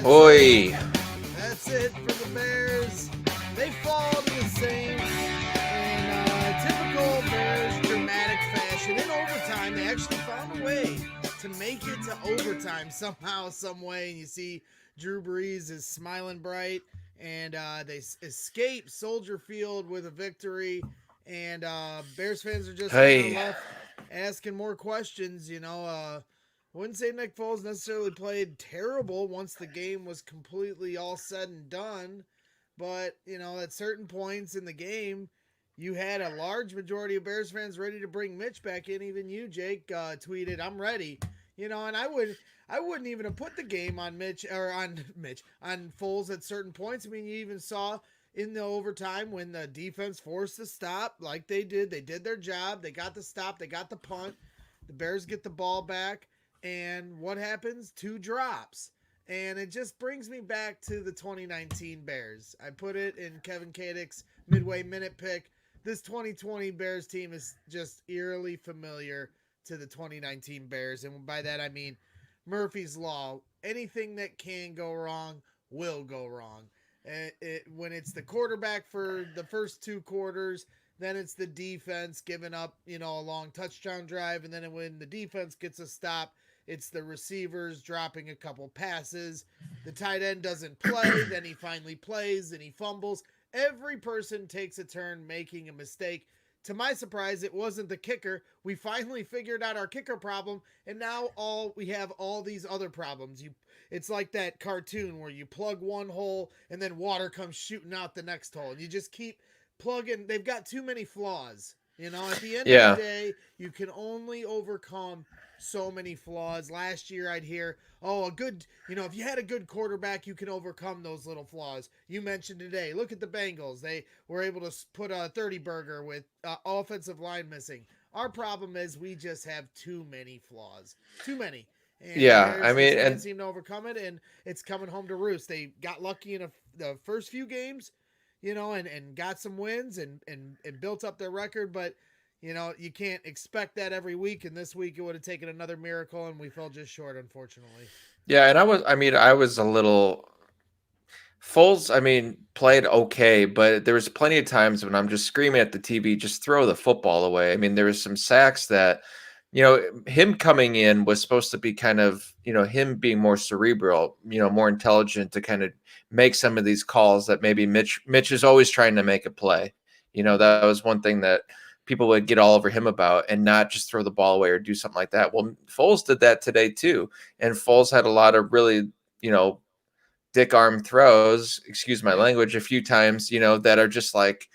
Oi. That's it for the Bears. They fall to the Saints in typical Bears dramatic fashion. In overtime, they actually found a way to make it to overtime somehow, some way. And you see Drew Brees is smiling bright, and they escape Soldier Field with a victory. And Bears fans are just kind of Hey. left asking more questions. I wouldn't say Nick Foles necessarily played terrible once the game was completely all said and done, but at certain points in the game, you had a large majority of Bears fans ready to bring Mitch back in. Even you, Jake, tweeted, "I'm ready." And I wouldn't even have put the game on Mitch on Foles at certain points. I mean, you even saw in the overtime when the defense forced the stop, like they did. They did their job. They got the stop. They got the punt. The Bears get the ball back. And what happens? Two drops. And it just brings me back to the 2019 Bears. I put it in Kevin Kadick's midway minute pick. This 2020 Bears team is just eerily familiar to the 2019 Bears. And by that, I mean Murphy's Law. Anything that can go wrong will go wrong. When it's the quarterback for the first two quarters, then it's the defense giving up, a long touchdown drive. And then when the defense gets a stop, it's the receivers dropping a couple passes. The tight end doesn't play. Then he finally plays and he fumbles. Every person takes a turn making a mistake. To my surprise, it wasn't the kicker. We finally figured out our kicker problem, and now we have all these other problems. It's like that cartoon where you plug one hole and then water comes shooting out the next hole, and you just keep plugging. They've got too many flaws. At the end of the day, you can only overcome so many flaws. Last year, I'd hear, if you had a good quarterback, you can overcome those little flaws. You mentioned today, look at the Bengals. They were able to put a 30 burger with offensive line missing. Our problem is we just have too many flaws. Too many. And the Bears just can't seem to overcome it, and it's coming home to roost. They got lucky in the first few games, and got some wins and built up their record, but you can't expect that every week. And this week it would have taken another miracle, and we fell just short, unfortunately. Yeah, and I was a little Foles, played okay, but there was plenty of times when I'm just screaming at the TV, just throw the football away. I mean, there was some sacks that, him coming in was supposed to be kind of, him being more cerebral, more intelligent to kind of make some of these calls that maybe Mitch is always trying to make a play. That was one thing that people would get all over him about and not just throw the ball away or do something like that. Well, Foles did that today too. And Foles had a lot of really, dick arm throws, excuse my language, a few times, that are just like,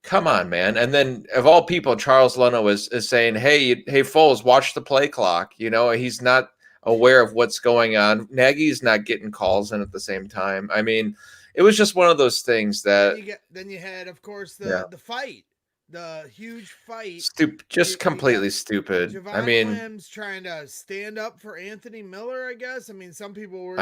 come on, man. And then of all people, Charles Leno is saying, hey, Foles, watch the play clock. He's not aware of what's going on. Nagy's not getting calls in at the same time. I mean, it was just one of those things that then you had, of course, the fight. The huge fight. Just completely stupid. Javon Wims trying to stand up for Anthony Miller, I guess. I mean, some people were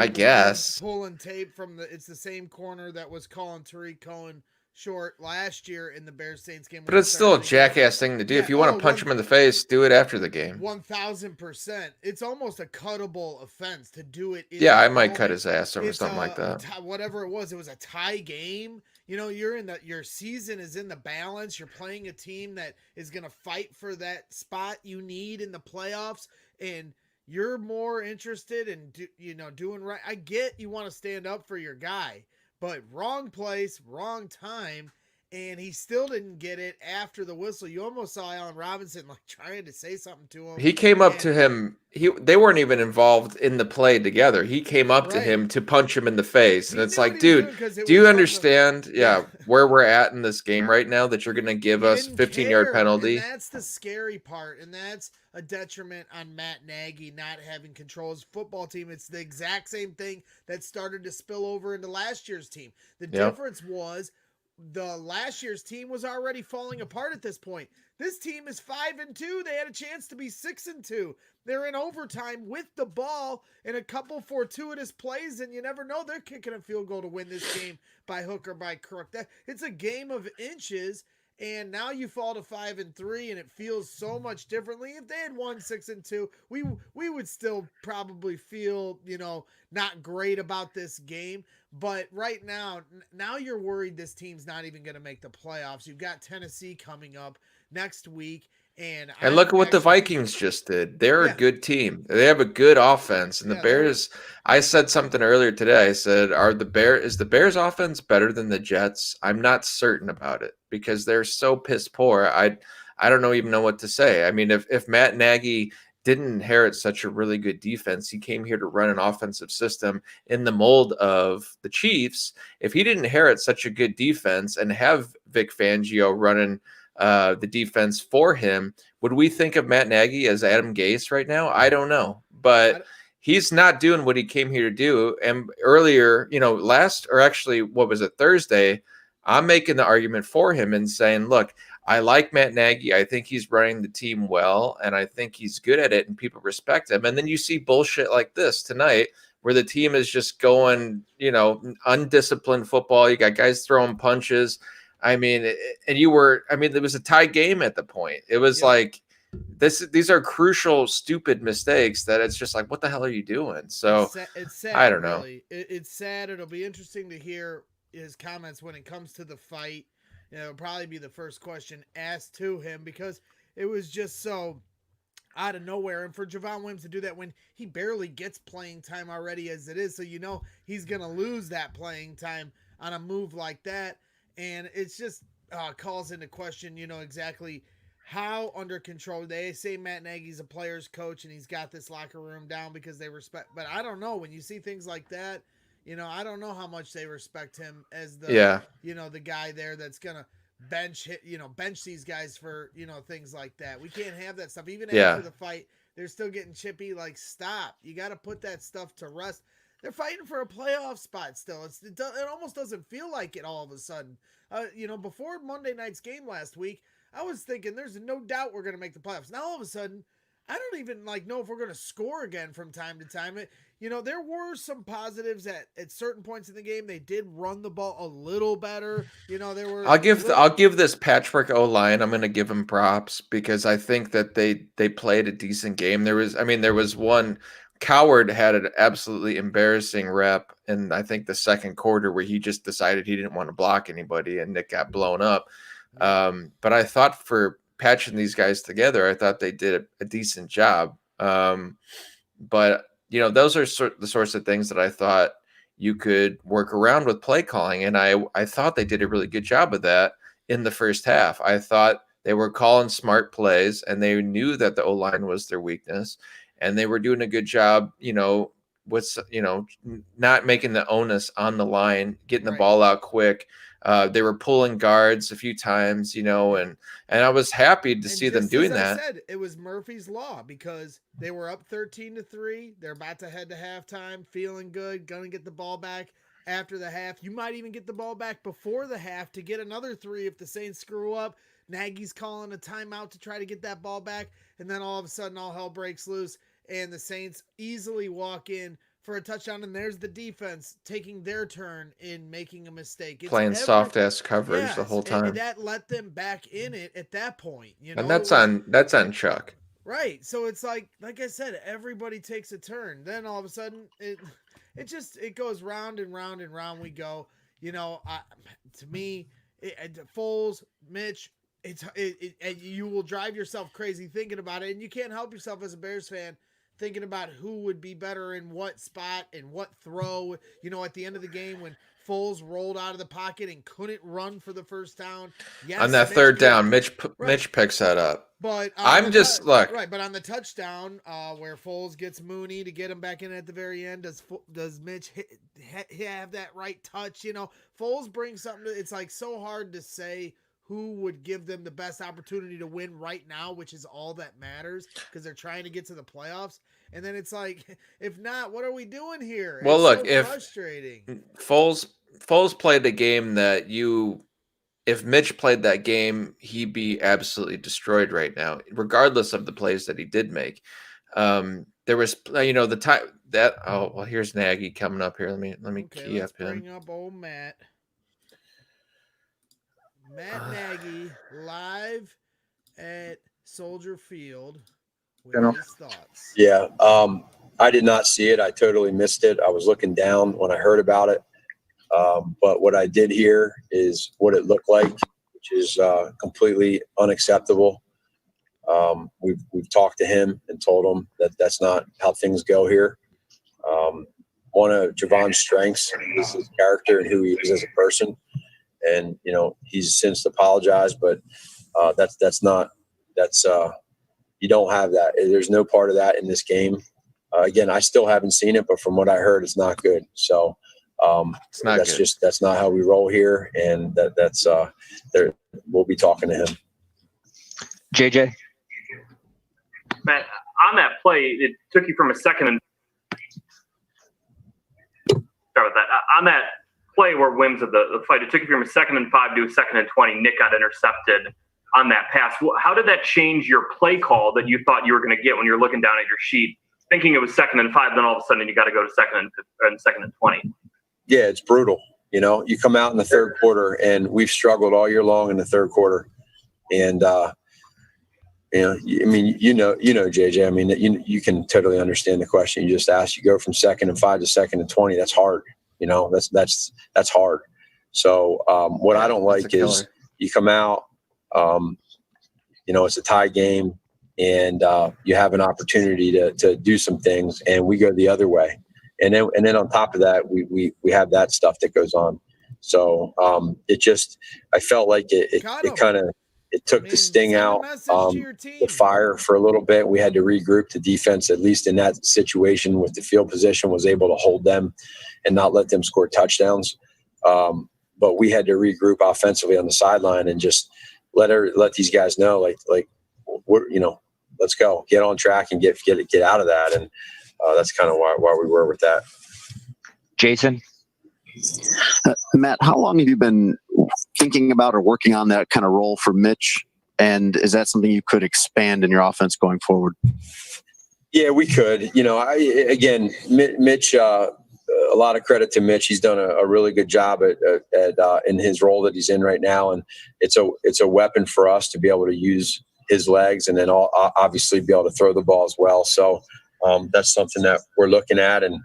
pulling tape from it's the same corner that was calling Tariq Cohen short last year in the Bears-Saints game. But it's still a jackass thing to do. If you want to punch him in the face, do it after the game. 1,000%. It's almost a cuttable offense to do it. I might cut his ass over something like that. Whatever it was a tie game. Your season is in the balance. You're playing a team that is going to fight for that spot you need in the playoffs, and you're more interested in doing right. I get you want to stand up for your guy, but wrong place, wrong time, and he still didn't get it after the whistle. You almost saw Allen Robinson trying to say something to him. He came up to him. They weren't even involved in the play together. He came up to him to punch him in the face. And it's like, dude, do you understand where we're at in this game right now that you're going to give us 15-yard penalty? And that's the scary part. And that's a detriment on Matt Nagy not having control of his football team. It's the exact same thing that started to spill over into last year's team. The difference was the last year's team was already falling apart at this point. This team is 5-2. They had a chance to be 6-2. They're in overtime with the ball and a couple fortuitous plays, and you never know, they're kicking a field goal to win this game by hook or by crook. It's a game of inches, and now you fall to 5-3, and it feels so much differently. If they had won 6-2, we would still probably feel not great about this game. But right now you're worried this team's not even going to make the playoffs. You've got Tennessee coming up next week, and And I'm look at what the actually Vikings just did. They're a yeah good team. They have a good offense. And the yeah they're Bears, I said something earlier today. I said, is the Bears offense better than the Jets? I'm not certain about it because they're so piss poor. I don't even know what to say. I mean, if Matt Nagy didn't inherit such a really good defense, he came here to run an offensive system in the mold of the Chiefs. If he didn't inherit such a good defense and have Vic Fangio running the defense for him, would we think of Matt Nagy as Adam Gase right now? I don't know, but he's not doing what he came here to do. And earlier, what was it, Thursday? I'm making the argument for him and saying, look, I like Matt Nagy. I think he's running the team well, and I think he's good at it, and people respect him. And then you see bullshit like this tonight, where the team is just going, undisciplined football. You got guys throwing punches. I mean, it was a tie game at the point. It was yep. like these are crucial, stupid mistakes that it's just like, what the hell are you doing? So it's sad, I don't know. really. It's sad. It'll be interesting to hear his comments when it comes to the fight. It'll probably be the first question asked to him because it was just so out of nowhere. And for Javon Williams to do that when he barely gets playing time already as it is, so he's going to lose that playing time on a move like that. And it's just calls into question, exactly how under control. They say Matt Nagy's a player's coach and he's got this locker room down because they respect. But I don't know, when you see things like that, I don't know how much they respect him as the guy there that's gonna bench these guys for things like that. We can't have that stuff. Even after the fight, they're still getting chippy. Like, stop! You got to put that stuff to rest. They're fighting for a playoff spot still. It almost doesn't feel like it all of a sudden. Before Monday night's game last week, I was thinking there's no doubt we're going to make the playoffs. Now all of a sudden, I don't even know if we're going to score again from time to time. There were some positives at certain points in the game. They did run the ball a little better. There were. I'll give this Patchwork O line. I'm going to give him props because I think that they played a decent game. There was one. Coward had an absolutely embarrassing rep in, I think, the second quarter where he just decided he didn't want to block anybody and Nick got blown up. But I thought for patching these guys together, I thought they did a decent job. But those are the sorts of things that I thought you could work around with play calling, and I thought they did a really good job of that in the first half. I thought they were calling smart plays, and they knew that the O-line was their weakness, and they were doing a good job, with not making the onus on the line, getting the ball out quick. They were pulling guards a few times, and I was happy to see them doing that. I said, it was Murphy's Law because they were up 13-3. They're about to head to halftime, feeling good, gonna get the ball back after the half. You might even get the ball back before the half to get another 3 if the Saints screw up. Nagy's calling a timeout to try to get that ball back, and then all of a sudden all hell breaks loose, and the Saints easily walk in for a touchdown, and there's the defense taking their turn in making a mistake. Playing soft-ass coverage the whole time. And that let them back in it at that point. And that's on Chuck. Right. So it's like I said, everybody takes a turn. Then all of a sudden, it goes round and round and round we go. To me, Foles, Mitch, you will drive yourself crazy thinking about it, and you can't help yourself as a Bears fan thinking about who would be better in what spot and what throw. At the end of the game when Foles rolled out of the pocket and couldn't run for the first down. Yes, on that third down, Mitch picks that up. But but on the touchdown where Foles gets Mooney to get him back in at the very end, does Mitch have that right touch? Foles brings something. It's like so hard to say who would give them the best opportunity to win right now, which is all that matters because they're trying to get to the playoffs. And then it's like, if not, what are we doing here? Well, it's look, so frustrating. Foles played a game that if Mitch played that game, he'd be absolutely destroyed right now, regardless of the plays that he did make. There was, the time that, here's Nagy coming up here. Let me key up him. Bring up old Matt. Matt Nagy live at Soldier Field with General. his thoughts. Yeah, I did not see it. I totally missed it. I was looking down when I heard about it. But what I did hear is what it looked like, which is completely unacceptable. We've talked to him and told him that that's not how things go here. One of Javon's strengths is his character and who he is as a person. And, he's since apologized, but you don't have that. There's no part of that in this game. Again, I still haven't seen it, but from what I heard, it's not good. So that's good. That's not how we roll here. And we'll be talking to him. JJ? Matt, on that play, it took you from a second and sorry about that. On that play where Wims of the fight, it took you from a 2nd and 5 to a 2nd and 20. Nick got intercepted on that pass. How did that change your play call that you thought you were going to get when you're looking down at your sheet, thinking it was 2nd and 5, then all of a sudden you got to go to 2nd and 20? Yeah, it's brutal. You come out in the third quarter, and we've struggled all year long in the third quarter. And, JJ, I mean, you can totally understand the question you just asked. You go from 2nd and 5 to 2nd and 20. That's hard. That's hard. So what I don't like is you come out, it's a tie game, and you have an opportunity to do some things, and we go the other way. And then on top of that, we have that stuff that goes on. So I felt like it took the sting out, the fire for a little bit. We had to regroup. The defense, at least in that situation with the field position, was able to hold them and not let them score touchdowns. But we had to regroup offensively on the sideline and just let these guys know, let's go, get on track and get out of that. And that's kind of why we were with that. Jason? Matt, how long have you been thinking about or working on that kind of role for Mitch? And is that something you could expand in your offense going forward? Yeah, we could. Mitch, a lot of credit to Mitch. He's done a really good job in his role that he's in right now. And it's a weapon for us to be able to use his legs and then obviously be able to throw the ball as well. So that's something that we're looking at, and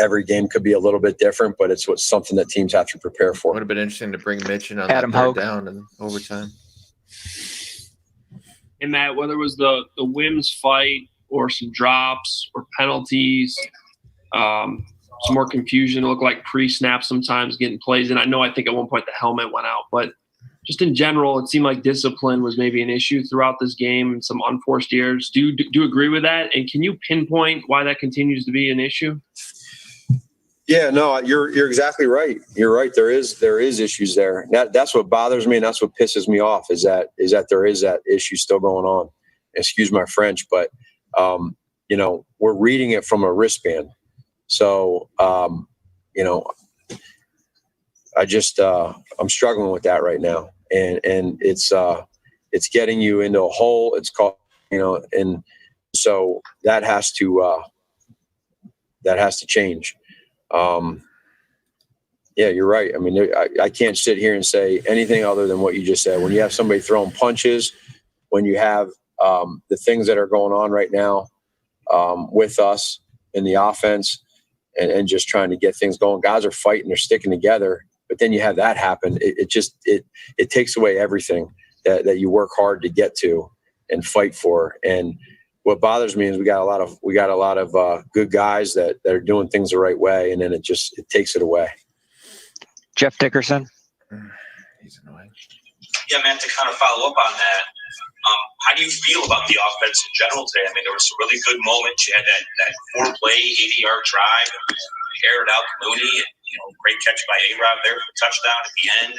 every game could be a little bit different, but it's something that teams have to prepare for. Would have been interesting to bring Mitch in on Adam that third Hoke. down and overtime. And Matt, whether it was the Wims fight or some drops or penalties, some more confusion, it looked like pre-snap sometimes getting plays. And I think at one point the helmet went out, but just in general, it seemed like discipline was maybe an issue throughout this game and some unforced errors. Do you agree with that? And can you pinpoint why that continues to be an issue? Yeah, no, you're exactly right. You're right. There is issues there. That's what bothers me, and that's what pisses me off is that there is that issue still going on. Excuse my French, but we're reading it from a wristband. So I'm struggling with that right now, and it's getting you into a hole. It's called and so that has to change. Yeah, you're right. I mean, I can't sit here and say anything other than what you just said. When you have somebody throwing punches, when you have the things that are going on right now with us in the offense and just trying to get things going, guys are fighting, they're sticking together. But then you have that happen. It takes away everything that you work hard to get to and fight for. And what bothers me is we got a lot of good guys that are doing things the right way, and then it takes it away. Jeff Dickerson. He's annoying. Yeah, man, to kind of follow up on that, how do you feel about the offense in general today? I mean, there were some really good moments. You had that 4-play, 80-yard drive, aired out to Mooney, and great catch by A-Rob there for a touchdown at the end.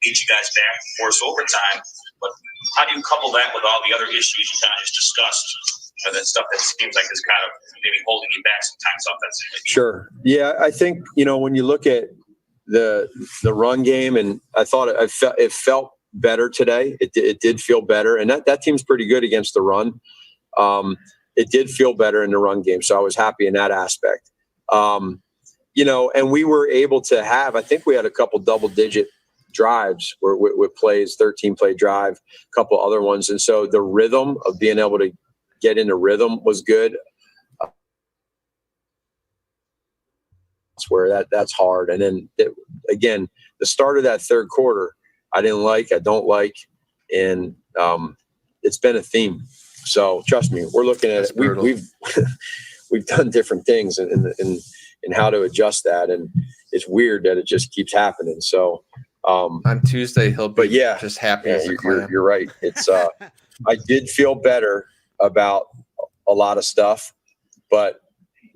Beat you guys back, force overtime. But how do you couple that with all the other issues you kind of just discussed? That stuff that seems like is kind of maybe holding you back sometimes offensively. Sure. Yeah, I think when you look at the run game, and I thought it felt better today. It did feel better, and that team's pretty good against the run. It did feel better in the run game, so I was happy in that aspect. And we were able to have. I think we had a couple double-digit drives with plays, 13 play drive, a couple other ones. And so the rhythm of being able to get into rhythm was good. Where that's hard. And then again, the start of that third quarter, I don't like, and it's been a theme. So trust me, we're looking at it. We've done different things in how to adjust that, and it's weird that it just keeps happening. So on Tuesday he'll be just happy as a clam. You're right. It's I did feel better about a lot of stuff, but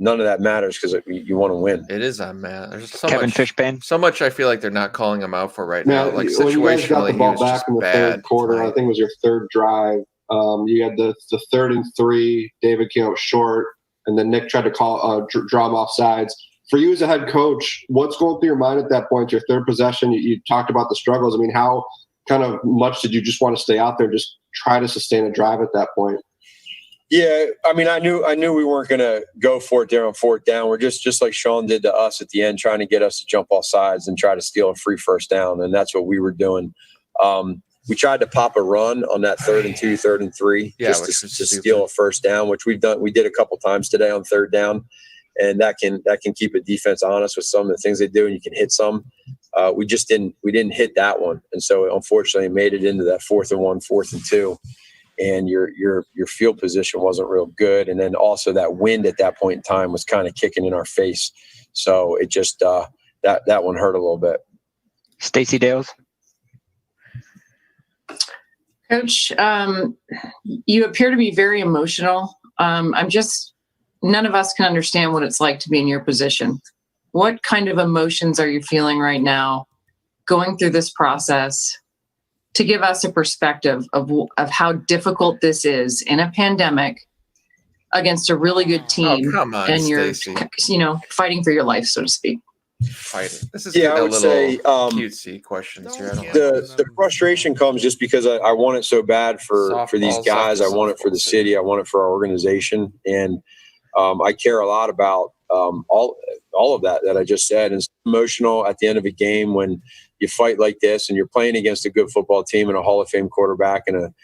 none of that matters because you want to win. It is on Matt. There's so Kevin much Fishbane. So much I feel like they're not calling him out for right now. Like when you guys got situationally, the ball he was back just in the bad third quarter, tonight. I think it was your third drive. You had the 3rd and 3. David came up short, and then Nick tried to call draw him off sides. For you as a head coach, what's going through your mind at that point? Your third possession, you talked about the struggles. I mean, how kind of much did you just want to stay out there, just try to sustain a drive at that point? Yeah, I mean, I knew we weren't going to go for it there on 4th down. We're just like Sean did to us at the end, trying to get us to jump off sides and try to steal a free first down, and that's what we were doing. We tried to pop a run on that 3rd and 2, 3rd and 3, just to steal a first down, which we did a couple times today on 3rd down, and that can keep a defense honest with some of the things they do, and you can hit some. We didn't hit that one, and so unfortunately it made it into that 4th and 1, 4th and 2. And your field position wasn't real good, and then also that wind at that point in time was kind of kicking in our face. So it just that one hurt a little bit. Stacey Dales. Coach, you appear to be very emotional. None of us can understand what it's like to be in your position. What kind of emotions are you feeling right now going through this process? To give us a perspective of how difficult this is in a pandemic against a really good team. Oh, come on, and you're, Stacey. Fighting for your life, so to speak. Fighting. This is I would say cutesy questions here. The frustration comes just because I want it so bad for these guys. I want it for the city. I want it for our organization, and I care a lot about all of that I just said. And it's emotional at the end of a game when you fight like this and you're playing against a good football team and a Hall of Fame quarterback and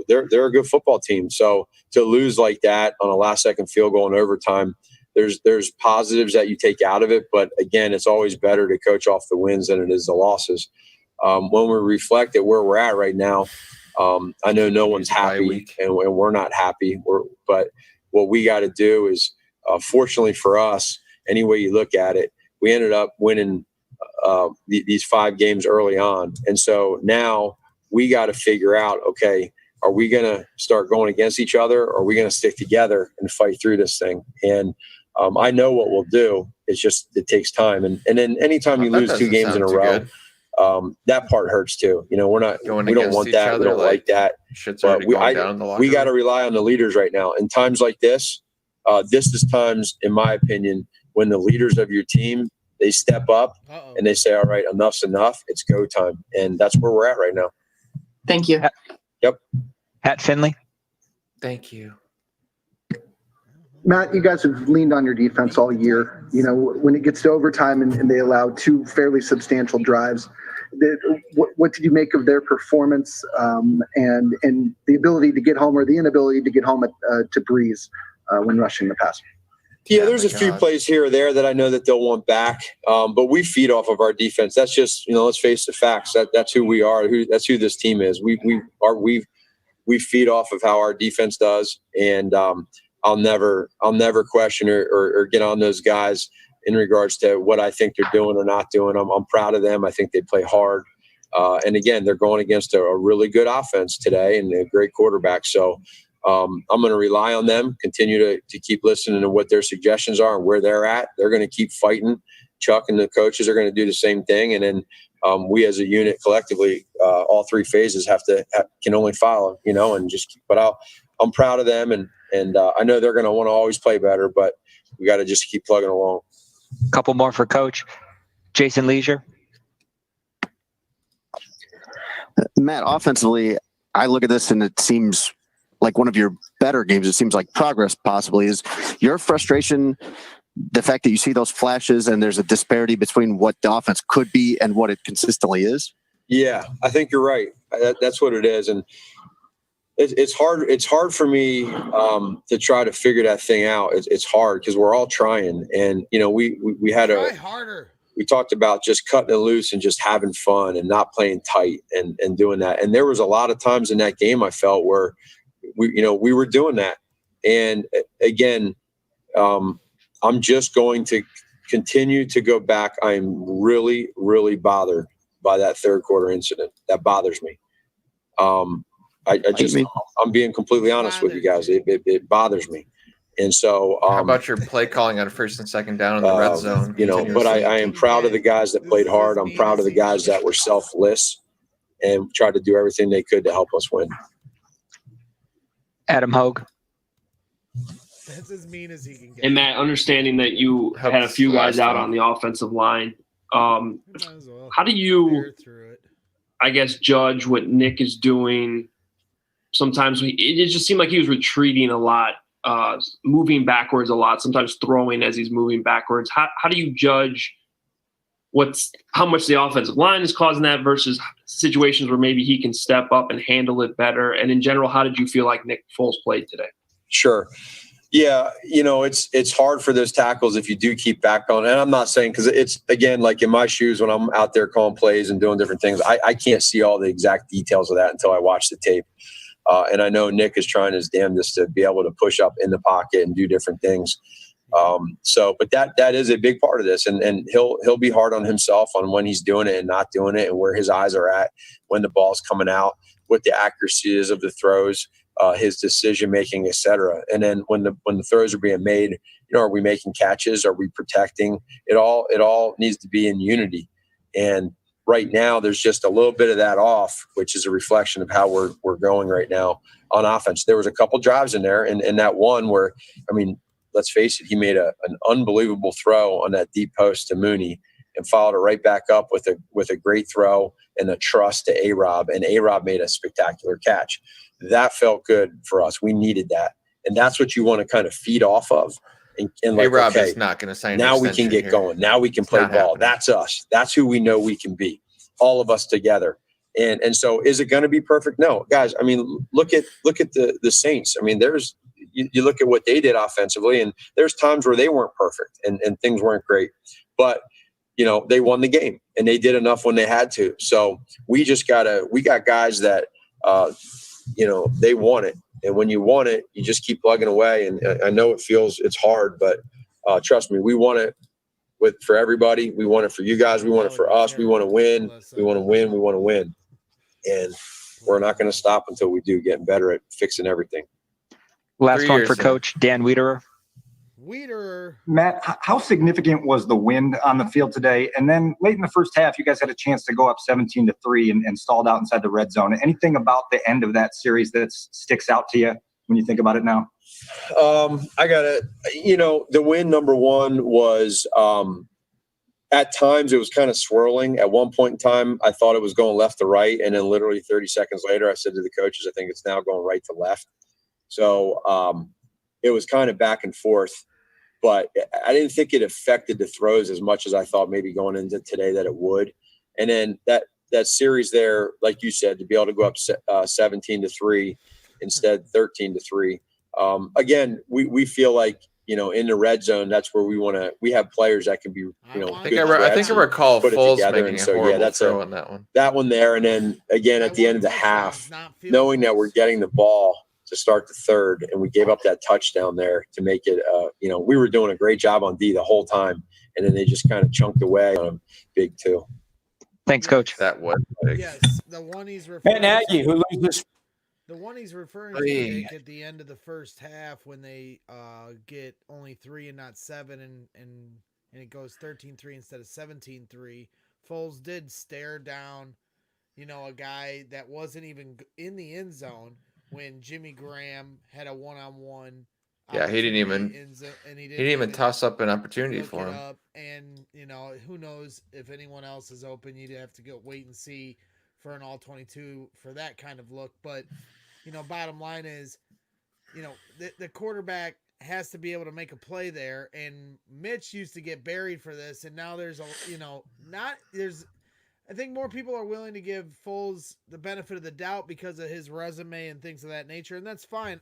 they're a good football team. So to lose like that on a last second field goal in overtime, there's positives that you take out of it. But again, it's always better to coach off the wins than it is the losses. When we reflect at where we're at right now, I know no one's happy and we're not happy. But what we got to do is, fortunately for us, any way you look at it, we ended up winning these 5 games early on. And so now we got to figure out, okay, are we going to start going against each other, or are we going to stick together and fight through this thing? And I know what we'll do. It's just, it takes time. And then anytime you lose 2 games in a row, that part hurts too. We don't want that. We don't like that. But we got to rely on the leaders right now. In times like this, this is times, in my opinion, when the leaders of your team, they step up and they say, all right, enough's enough. It's go time. And that's where we're at right now. Thank you. Yep. Pat Finley. Thank you. Matt, you guys have leaned on your defense all year. When it gets to overtime and they allow 2 fairly substantial drives, what did you make of their performance and the ability to get home, or the inability to get home to Breeze when rushing the passer? Yeah, there's a few plays here or there that I know that they'll want back, but we feed off of our defense. That's just, let's face the facts. That's who we are. That's who this team is. We feed off of how our defense does, and I'll never question or get on those guys in regards to what I think they're doing or not doing. I'm proud of them. I think they play hard, and again, they're going against a really good offense today and a great quarterback. So. I'm going to rely on them, continue to keep listening to what their suggestions are and where they're at. They're going to keep fighting. Chuck and the coaches are going to do the same thing. And then we as a unit collectively, all 3 phases can only follow, and just keep, but I'm proud of them. And I know they're going to want to always play better, but we got to just keep plugging along. A couple more for Coach. Jason Leisure. Matt, offensively, I look at this and it seems like one of your better games. It seems like progress possibly. Is your frustration the fact that you see those flashes and there's a disparity between what the offense could be and what it consistently is? Yeah, I think you're right. That's what it is. And it's hard. It's hard for me to try to figure that thing out. It's hard because we're all trying. And, we had Try harder. We talked about just cutting it loose and just having fun and not playing tight and doing that. And there was a lot of times in that game I felt where we were doing that. And again, I'm just going to continue to go back. I'm really, really bothered by that third quarter incident. That bothers me. I'm being completely honest with you guys. It bothers me. And so, how about your play calling on first and second down in the red zone? But I am proud of the guys that played hard. I'm proud of the guys that were selfless and tried to do everything they could to help us win. Adam Hogue. That's as mean as he can get. And Matt, understanding that you had a few guys out on the offensive line, how do you, I guess, judge what Nick is doing? Sometimes it just seemed like he was retreating a lot, moving backwards a lot, sometimes throwing as he's moving backwards. How do you judge how much the offensive line is causing that versus situations where maybe he can step up and handle it better? And in general, how did you feel like Nick Foles played today? Sure. Yeah, it's hard for those tackles if you do keep back on. And I'm not saying, because it's, again, like in my shoes when I'm out there calling plays and doing different things, I can't see all the exact details of that until I watch the tape. And I know Nick is trying his damnedest to be able to push up in the pocket and do different things. But that is a big part of this, and he'll be hard on himself on when he's doing it and not doing it, and where his eyes are at when the ball's coming out, what the accuracy is of the throws, his decision making, etc. And then when the throws are being made, are we making catches? Are we protecting? It all needs to be in unity. And right now, there's just a little bit of that off, which is a reflection of how we're going right now on offense. There was a couple drives in there, and that one where, let's face it, he made an unbelievable throw on that deep post to Mooney and followed it right back up with a great throw and a trust to A-Rob, and A-Rob made a spectacular catch. That felt good for us. We needed that, and that's what you want to kind of feed off of. And A-Rob is not going to sign. Now we can get going. Now we can play ball. Happening. That's us. That's who we know we can be. All of us together. And so, is it going to be perfect? No, guys. Look at the Saints. There's you look at what they did offensively, and there's times where they weren't perfect and things weren't great, but they won the game and they did enough when they had to. So we got guys that they want it, and when you want it, you just keep plugging away. And I know it's hard, but trust me, we want it for everybody. We want it for you guys. We want it for us. We want to win. We want to win. We want to win. And we're not going to stop until we do, getting better at fixing everything. Last one for Coach Dan Wiederer. Matt, how significant was the wind on the field today? And then late in the first half, you guys had a chance to go up 17-3 and stalled out inside the red zone. Anything about the end of that series that sticks out to you when you think about it now? The win, number one, was at times it was kind of swirling. At one point in time, I thought it was going left to right. And then literally 30 seconds later, I said to the coaches, I think it's now going right to left. So it was kind of back and forth. But I didn't think it affected the throws as much as I thought maybe going into today that it would. And then that series there, like you said, to be able to go up 17-3 instead 13-3. Again, we feel like, in the red zone, that's where we have players that can be, I think I recall Foles making a horrible throw on that one. That one there. And then again, at the end of the half, knowing that we're getting the ball to start the third, and we gave up that touchdown there to make it, we were doing a great job on D the whole time, and then they just kind of chunked away on a big two. Thanks, Coach. That was big. Yes, the one he's referring Nagy, who loses. The one he's referring to at the end of the first half when they get only 3 and not 7, and it goes 13-3 instead of 17-3. Foles did stare down, a guy that wasn't even in the end zone when Jimmy Graham had a one-on-one. Yeah, he didn't even toss up an opportunity for him. And who knows if anyone else is open? You'd have to go wait and see for an all-22 for that kind of look. But bottom line is, the quarterback has to be able to make a play there. And Mitch used to get buried for this, and now there's I think more people are willing to give Foles the benefit of the doubt because of his resume and things of that nature, and that's fine.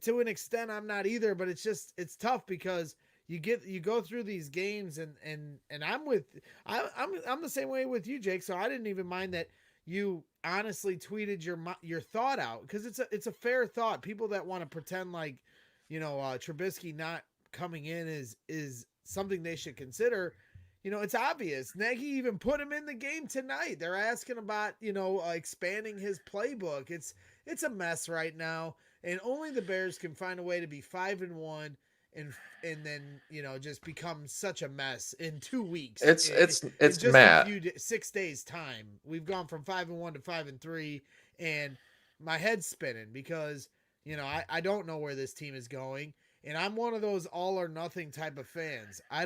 To an extent, I'm not either, but it's tough because you go through these games and I'm the same way with you, Jake. So I didn't even mind that you honestly tweeted your thought out, because it's a fair thought. People that want to pretend like Trubisky not coming in is something they should consider. It's obvious. Nagy even put him in the game tonight. They're asking about expanding his playbook. It's a mess right now, and only the Bears can find a way to be 5-1 and then just become such a mess in 2 weeks. It's just Matt. 6 days time. We've gone from 5-1 to 5-3, and my head's spinning because I don't know where this team is going, and I'm one of those all or nothing type of fans. I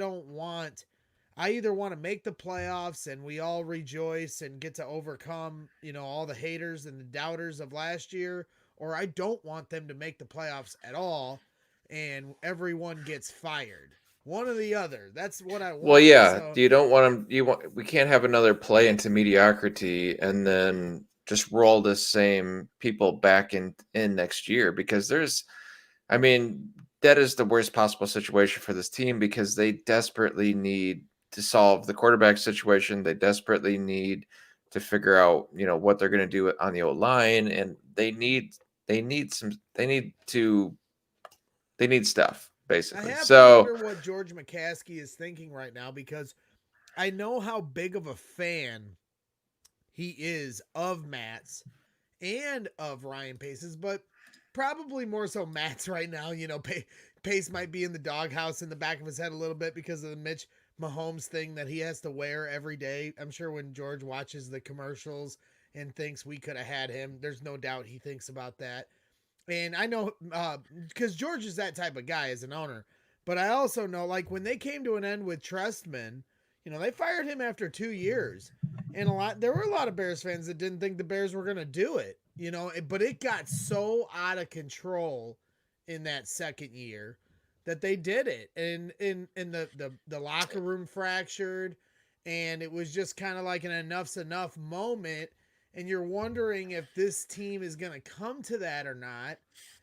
either want to make the playoffs and we all rejoice and get to overcome all the haters and the doubters of last year, or I don't want them to make the playoffs at all and everyone gets fired. One or the other. That's what I want. Well, yeah, So, you don't want them. We can't have another play into mediocrity and then just roll the same people back in next year, because that is the worst possible situation for this team, because they desperately need to solve the quarterback situation. They desperately need to figure out, what they're going to do on the O-line, and they need stuff, basically. I have to wonder what George McCaskey is thinking right now, because I know how big of a fan he is of Matt's and of Ryan Pace's, but probably more so Matt's right now. Pace might be in the doghouse in the back of his head a little bit because of the Mitch Mahomes thing that he has to wear every day. I'm sure when George watches the commercials and thinks we could have had him, there's no doubt he thinks about that. And I know because George is that type of guy as an owner, but I also know, like, when they came to an end with Trestman, they fired him after 2 years, and there were a lot of Bears fans that didn't think the Bears were going to do it, but it got so out of control in that second year that they did it, and the locker room fractured, and it was just kind of like an enough's enough moment, and you're wondering if this team is going to come to that or not.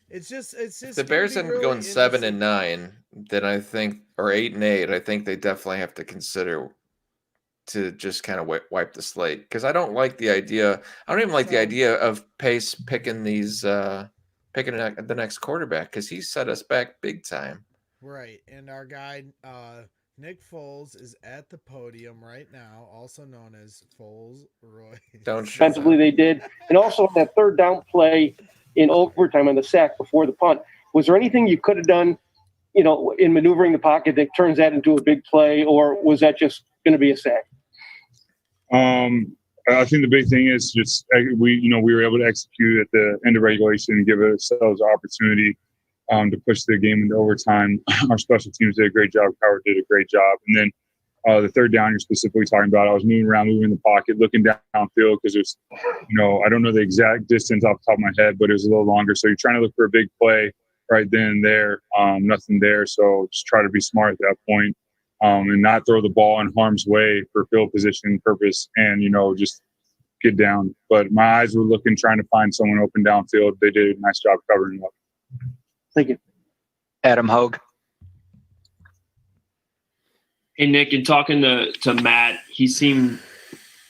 It's just the Bears end up going 7-9, then I think, or 8-8. I think they definitely have to consider to just kind of wipe the slate, because I don't like the idea. I don't even like the idea of Pace picking the next quarterback, because he set us back big time. Right, and our guy Nick Foles is at the podium right now, also known as Foles Roy. Defensively, they did, and also on that third down play in overtime on the sack before the punt. Was there anything you could have done, in maneuvering the pocket that turns that into a big play, or was that just going to be a sack? I think the big thing is just we were able to execute at the end of regulation and give ourselves an opportunity to push the game into overtime. Our special teams did a great job. Howard did a great job. And then the third down you're specifically talking about, I was moving the pocket, looking downfield, because there's, I don't know the exact distance off the top of my head, but it was a little longer. So you're trying to look for a big play right then and there. Nothing there. So just try to be smart at that point, and not throw the ball in harm's way for field position purpose, and, just get down. But my eyes were looking, trying to find someone open downfield. They did a nice job covering up. Thank you. Adam Hogue. Hey, Nick, in talking to Matt, he seemed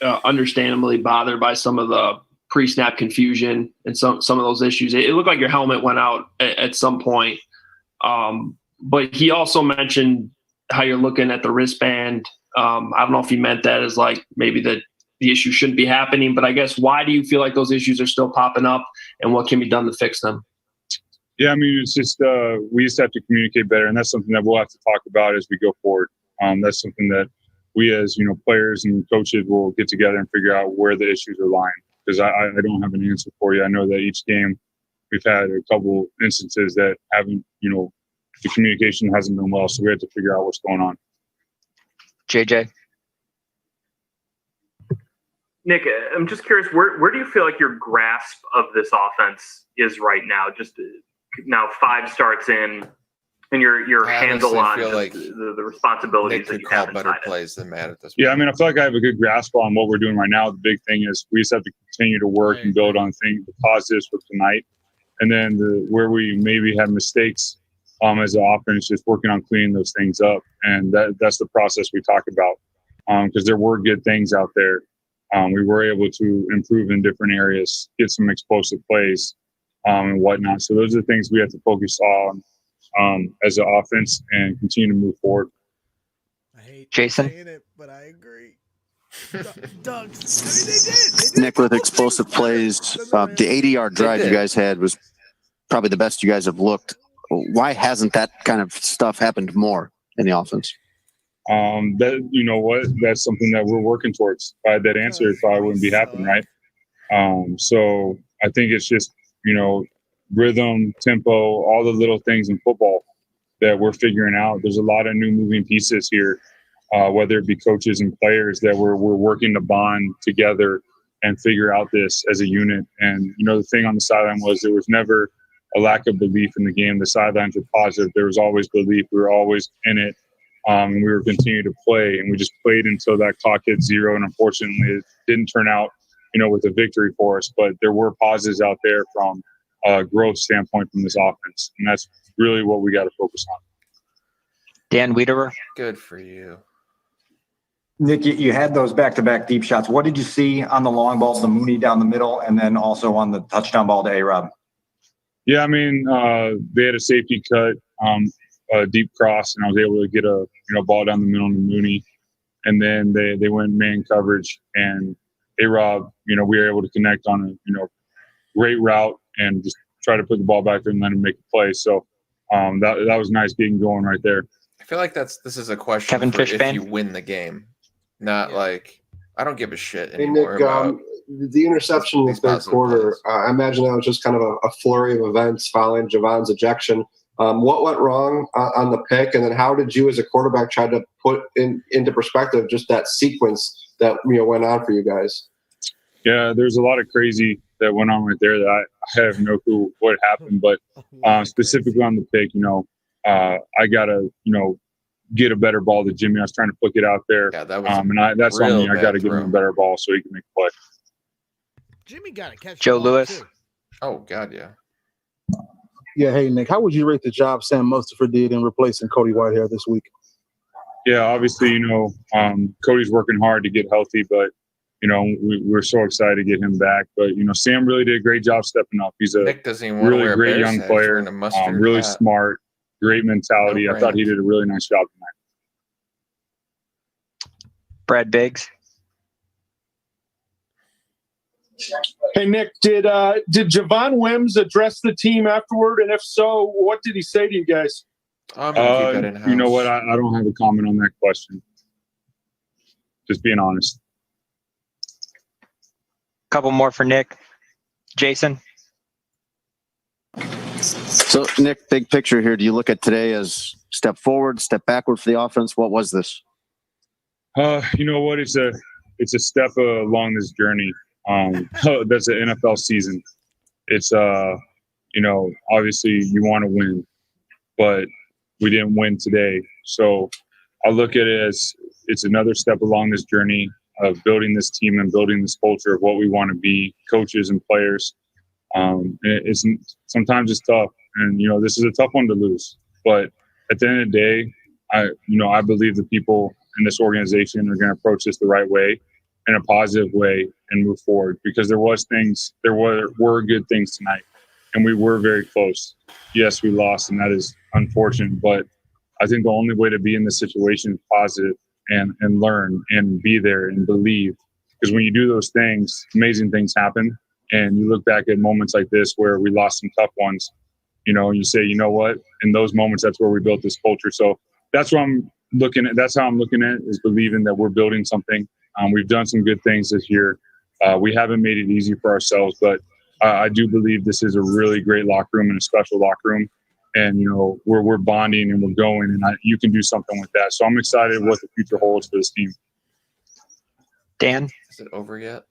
understandably bothered by some of the pre-snap confusion and some of those issues. It looked like your helmet went out at some point. But he also mentioned how you're looking at the wristband. I don't know if he meant that as like maybe the issue shouldn't be happening, but I guess why do you feel like those issues are still popping up, and what can be done to fix them? Yeah, it's just we just have to communicate better, and that's something that we'll have to talk about as we go forward. That's something that we as players and coaches will get together and figure out where the issues are lying, because I don't have an answer for you. I know that each game we've had a couple instances that haven't, the communication hasn't been well, so we have to figure out what's going on. JJ? Nick, I'm just curious, where do you feel like your grasp of this offense is right now? Just now 5 starts in, and your I handle honestly on feel just like the responsibilities Nick that could you call have better inside it. plays than Matt at this point. Yeah, I mean, I feel like I have a good grasp on what we're doing right now. The big thing is we just have to continue to work and build on the positives for tonight. And then where we maybe have mistakes as an offense, just working on cleaning those things up. And that's the process we talk about, because there were good things out there. We were able to improve in different areas, get some explosive plays and whatnot. So those are the things we have to focus on as an offense and continue to move forward. I hate Jason? saying it, but I agree. Ducks. I mean, they did. Nick, with explosive plays, the 80-yard drive you guys had was probably the best you guys have looked. Why hasn't that kind of stuff happened more in the offense? That, you know what, that's something that we're working towards. If I had that answer, it probably wouldn't be happening, right? So I think it's just, rhythm, tempo, all the little things in football that we're figuring out. There's a lot of new moving pieces here, whether it be coaches and players that we're working to bond together and figure out this as a unit. And, the thing on the sideline was there was never a lack of belief in the game. The sidelines were positive. There was always belief. We were always in it. And we were continuing to play, and we just played until that clock hit 0. And unfortunately, it didn't turn out, with a victory for us. But there were positives out there from a growth standpoint from this offense, and that's really what we got to focus on. Dan Wiederer. Good for you. Nick, you had those back-to-back deep shots. What did you see on the long balls, the Mooney down the middle, and then also on the touchdown ball to A-Rob? Yeah, I mean, they had a safety cut, a deep cross, and I was able to get a ball down the middle to Mooney, and then they went man coverage, and A-Rob, we were able to connect on a great route and just try to put the ball back there and let him make a play. So that was nice getting going right there. I feel like this is a question Kevin for if Fishbane? you win the game, not like I don't give a shit Hey, anymore Nick, about the interception in the these third positive quarter, plays. I imagine that was just kind of a flurry of events following Javon's ejection. What went wrong on the pick, and then how did you as a quarterback try to put into perspective just that sequence that went on for you guys? Yeah, there's a lot of crazy that went on right there that I have no clue what happened, but specifically on the pick, I gotta get a better ball to Jimmy. I was trying to flick it out there, Yeah, that was that's on me. I got to give throw. him a better ball so he can make a play. Jimmy got to catch Joe the ball, Lewis. too. Oh God, yeah. Yeah, hey Nick, how would you rate the job Sam Mustipher did in replacing Cody Whitehair this week? Yeah, obviously, Cody's working hard to get healthy, but we're so excited to get him back. But Sam really did a great job stepping up. He's a Nick doesn't even want to really wear a great Bears young hat. He's player, wearing a mustard really hat. smart, great mentality. No I thought he brand. did a really nice job tonight. Brad Biggs. Hey Nick, did Javon Wims address the team afterward? And if so, what did he say to you guys? I'm gonna keep that in house. You know what? I don't have a comment on that question. Just being honest. Couple more for Nick. Jason. So, Nick, big picture here. Do you look at today as step forward, step backward for the offense? What was this? You know what? It's a step along this journey. That's an NFL season. It's obviously you want to win, but we didn't win today. So I look at it as it's another step along this journey of building this team and building this culture of what we want to be, coaches and players. Sometimes it's tough, and this is a tough one to lose. But at the end of the day, I believe the people in this organization are going to approach this the right way, in a positive way, and move forward. Because there were good things tonight, and we were very close. Yes, we lost, and that is unfortunate. But I think the only way to be in this situation is positive and learn and be there and believe. Because when you do those things, amazing things happen. And you look back at moments like this where we lost some tough ones, and you say, you know what? In those moments, that's where we built this culture. So that's what I'm looking at. That's how I'm looking at it, is believing that we're building something. We've done some good things this year. We haven't made it easy for ourselves, but I do believe this is a really great locker room and a special locker room. And, we're bonding and we're going, and you can do something with that. So I'm excited what the future holds for this team. Dan? Is it over yet?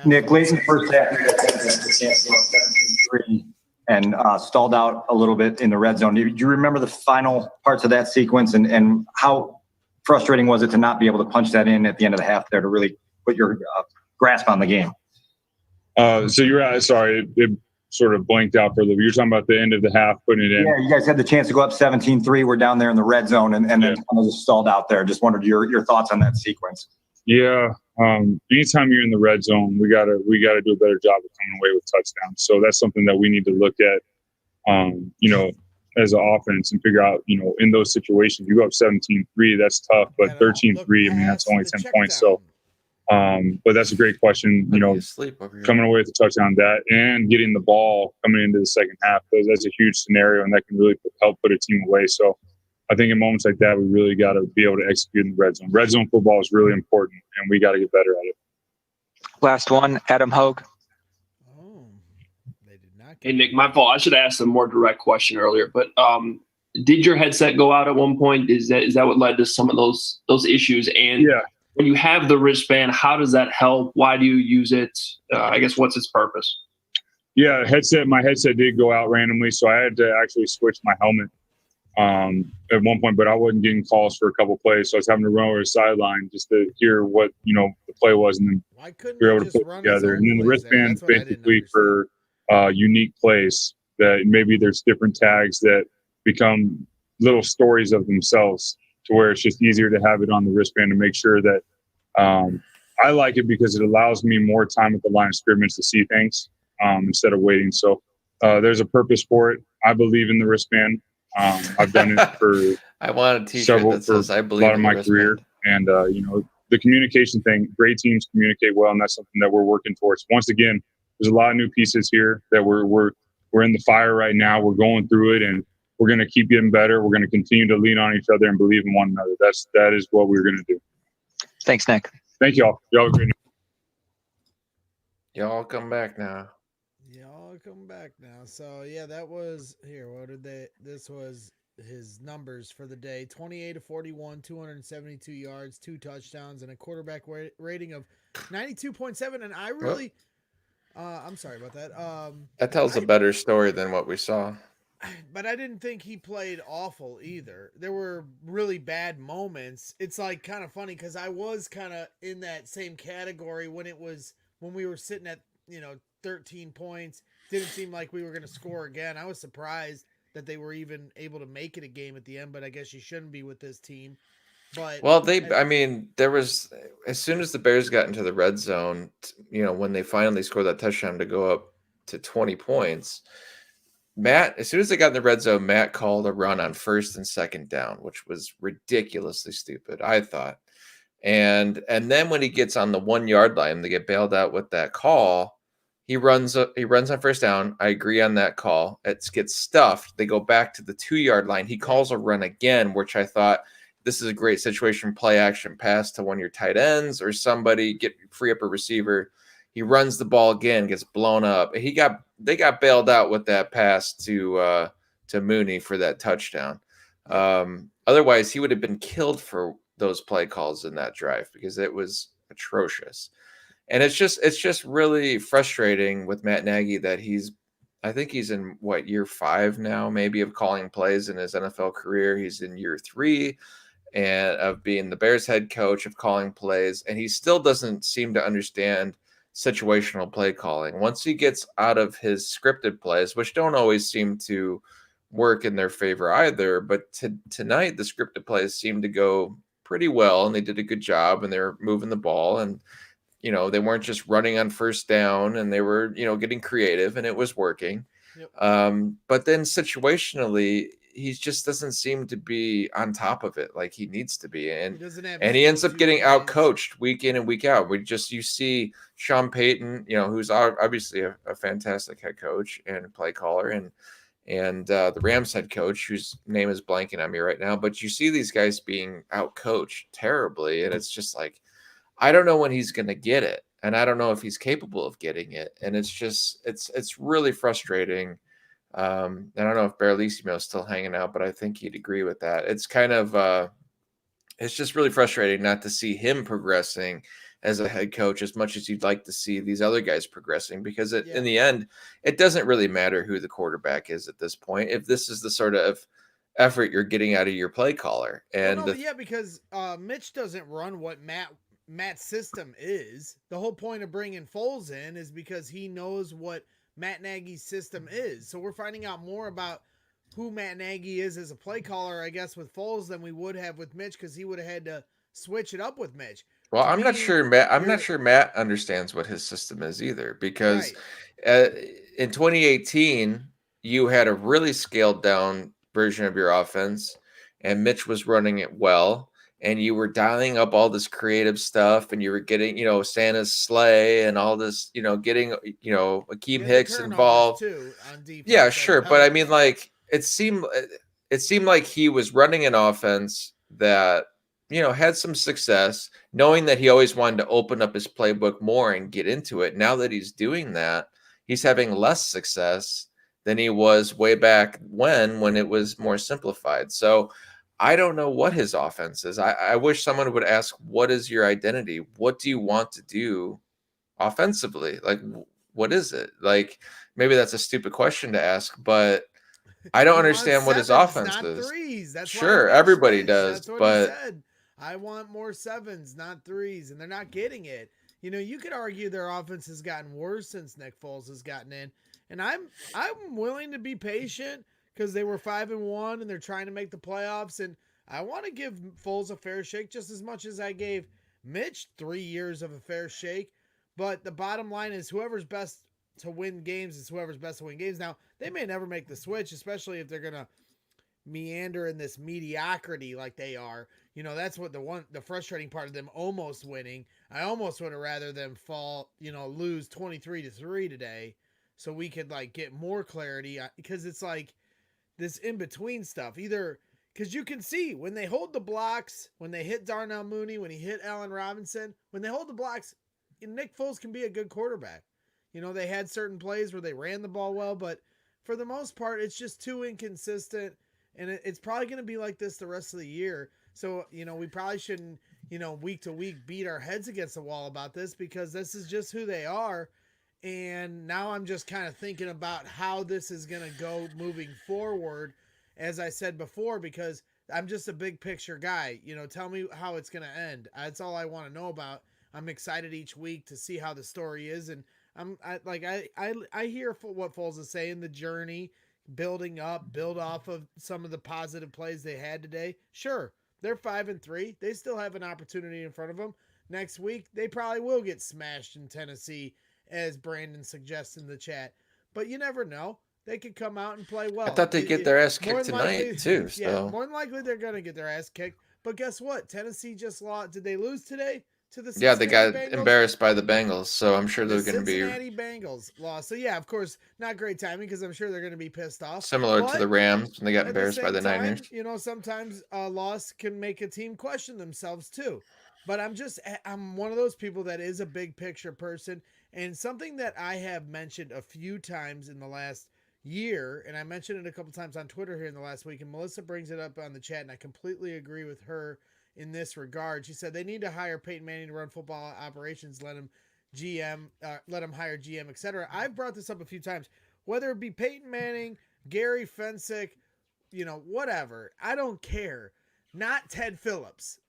Nick, late in the first half, you guys had the chance to go 17-3. and stalled out a little bit in the red zone. Do you remember the final parts of that sequence, and how frustrating was it to not be able to punch that in at the end of the half there to really put your grasp on the game? So you're sorry, it sort of blanked out for a little bit. You're talking about the end of the half, putting it in. Yeah, you guys had the chance to go up 17-3. We're down there in the red zone, and then kind of just stalled out there. Just wondered your thoughts on that sequence. Yeah. Anytime you're in the red zone, we gotta do a better job of coming away with touchdowns. So that's something that we need to look at, as an offense and figure out, in those situations, you go up 17-3, that's tough, but 13-3, I mean, that's only 10 points. So, but that's a great question, coming away with a touchdown that and getting the ball coming into the second half, because that's a huge scenario and that can really help put a team away. So I think in moments like that, we really got to be able to execute in the red zone. Red zone football is really important, and we got to get better at it. Last one, Adam Hogue. Hey, Nick, my fault. I should have asked a more direct question earlier, but did your headset go out at one point? Is that what led to some of those issues? And when you have the wristband, how does that help? Why do you use it? I guess what's its purpose? Yeah, my headset did go out randomly, so I had to actually switch my helmet at one point, but I wasn't getting calls for a couple plays, so I was having to run over the sideline just to hear what the play was, and then we were able to put it together. And then the wristband's basically for unique plays that maybe there's different tags that become little stories of themselves, to where it's just easier to have it on the wristband to make sure that I like it because it allows me more time at the line of scrimmage to see things instead of waiting. So there's a purpose for it. I believe in the wristband. I've done it for I want a t-shirt that says I believe a lot of in my the career. And the communication thing, great teams communicate well, and that's something that we're working towards. Once again, there's a lot of new pieces here that we're in the fire right now. We're going through it, and we're going to keep getting better. We're going to continue to lean on each other and believe in one another. That is what we're going to do. Thanks, Nick. Thank y'all. Y'all have a great night. Y'all come back now. Y'all come back now. So yeah, that was here. This was his numbers for the day: 28 of 41, 272 yards, 2 touchdowns, and a quarterback rating of 92.7. And I really, I'm sorry about that. That tells a better story than what we saw. But I didn't think he played awful either. There were really bad moments. It's like kind of funny because I was kind of in that same category when we were sitting at 13 points. Didn't seem like we were going to score again. I was surprised that they were even able to make it a game at the end, but I guess you shouldn't be with this team. But there was, as soon as the Bears got into the red zone, when they finally scored that touchdown to go up to 20 points, as soon as they got in the red zone, Matt called a run on 1st and 2nd down, which was ridiculously stupid, I thought. And then when he gets on the 1 yard line, they get bailed out with that call. He runs on 1st down. I agree on that call. It gets stuffed. They go back to the 2 yard line. He calls a run again, which I thought this is a great situation. Play action pass to one of your tight ends or somebody, free up a receiver. He runs the ball again, gets blown up. They got bailed out with that pass to Mooney for that touchdown. Otherwise, he would have been killed for those play calls in that drive because it was atrocious. And it's just really frustrating with Matt Nagy that I think he's in year 5 now, maybe, of calling plays in his NFL career. He's in year 3 and of being the Bears head coach, of calling plays, and he still doesn't seem to understand situational play calling. Once he gets out of his scripted plays, which don't always seem to work in their favor either, but tonight the scripted plays seemed to go pretty well, and they did a good job, and they were moving the ball, and they weren't just running on 1st down, and they were getting creative, and it was working. Yep. But then situationally, he just doesn't seem to be on top of it like he needs to be, and he ends up getting out coached week in and week out. You see Sean Payton, who's obviously a fantastic head coach and play caller, and the Rams head coach, whose name is blanking on me right now, but you see these guys being out coached terribly, and it's just like, I don't know when he's going to get it, and I don't know if he's capable of getting it, and it's really frustrating. I don't know if Baralissimo is still hanging out, but I think he'd agree with that. It's kind of it's just really frustrating not to see him progressing as a head coach as much as you'd like to see these other guys progressing, because in the end, it doesn't really matter who the quarterback is at this point. If this is the sort of effort you're getting out of your play caller. And because Mitch doesn't run what Matt's system is. The whole point of bringing Foles in is because he knows what Matt Nagy's system is. So we're finding out more about who Matt Nagy is as a play caller, I guess, with Foles than we would have with Mitch, because he would have had to switch it up with Mitch. Well, I'm not sure Matt understands what his system is either, because in 2018 you had a really scaled down version of your offense, and Mitch was running it well, and you were dialing up all this creative stuff, and you were getting, Santa's sleigh and all this, getting, Akeem Hicks involved too, on defense. Yeah, sure, but I mean, like, it seemed like he was running an offense that, had some success, knowing that he always wanted to open up his playbook more and get into it. Now that he's doing that, he's having less success than he was way back when it was more simplified. So I don't know what his offense is. I wish someone would ask, what is your identity? What do you want to do offensively? Like, what is it? Like, maybe that's a stupid question to ask, but I don't understand what his offense is. Threes. That's sure, everybody does, That's what but he said. I want more sevens, not threes, and they're not getting it. You could argue their offense has gotten worse since Nick Foles has gotten in, and I'm willing to be patient because they were 5-1 and they're trying to make the playoffs, and I want to give Foles a fair shake just as much as I gave Mitch 3 years of a fair shake. But the bottom line is whoever's best to win games is whoever's best to win games. Now, they may never make the switch, especially if they're going to meander in this mediocrity like they are. That's what the frustrating part of them almost winning. I almost would have rather them fall, lose 23-3 today so we could like get more clarity, because it's like this in-between stuff. Either because you can see when they hold the blocks, when they hit Darnell Mooney, when he hit Allen Robinson, when they hold the blocks, Nick Foles can be a good quarterback. They had certain plays where they ran the ball well, but for the most part, it's just too inconsistent, and it's probably going to be like this the rest of the year. So, we probably shouldn't, week to week beat our heads against the wall about this, because this is just who they are. And now I'm just kind of thinking about how this is going to go moving forward, as I said before, because I'm just a big picture guy. Tell me how it's going to end. That's all I want to know about. I'm excited each week to see how the story is, and I hear what Foles is saying, the journey, building up, build off of some of the positive plays they had today. Sure, they're 5-3. They still have an opportunity in front of them. Next week, they probably will get smashed in Tennessee, as Brandon suggests in the chat. But you never know. They could come out and play well. I thought they'd get their ass kicked tonight, too. So. Yeah, more than likely they're going to get their ass kicked. But guess what? Tennessee just lost. Did they lose today? To the Cincinnati they got Bengals? Embarrassed by the Bengals, so I'm sure they're going to be Cincinnati Bengals lost. So yeah, of course, not great timing, because I'm sure they're going to be pissed off. Similar to the Rams when they got embarrassed by the Niners. Sometimes a loss can make a team question themselves too. But I'm one of those people that is a big picture person, and something that I have mentioned a few times in the last year, and I mentioned it a couple times on Twitter here in the last week, and Melissa brings it up on the chat, and I completely agree with her in this regard. She said they need to hire Peyton Manning to run football operations, let him hire GM, etc. I've brought this up a few times, whether it be Peyton Manning, Gary Fensick, whatever. I don't care. Not Ted Phillips.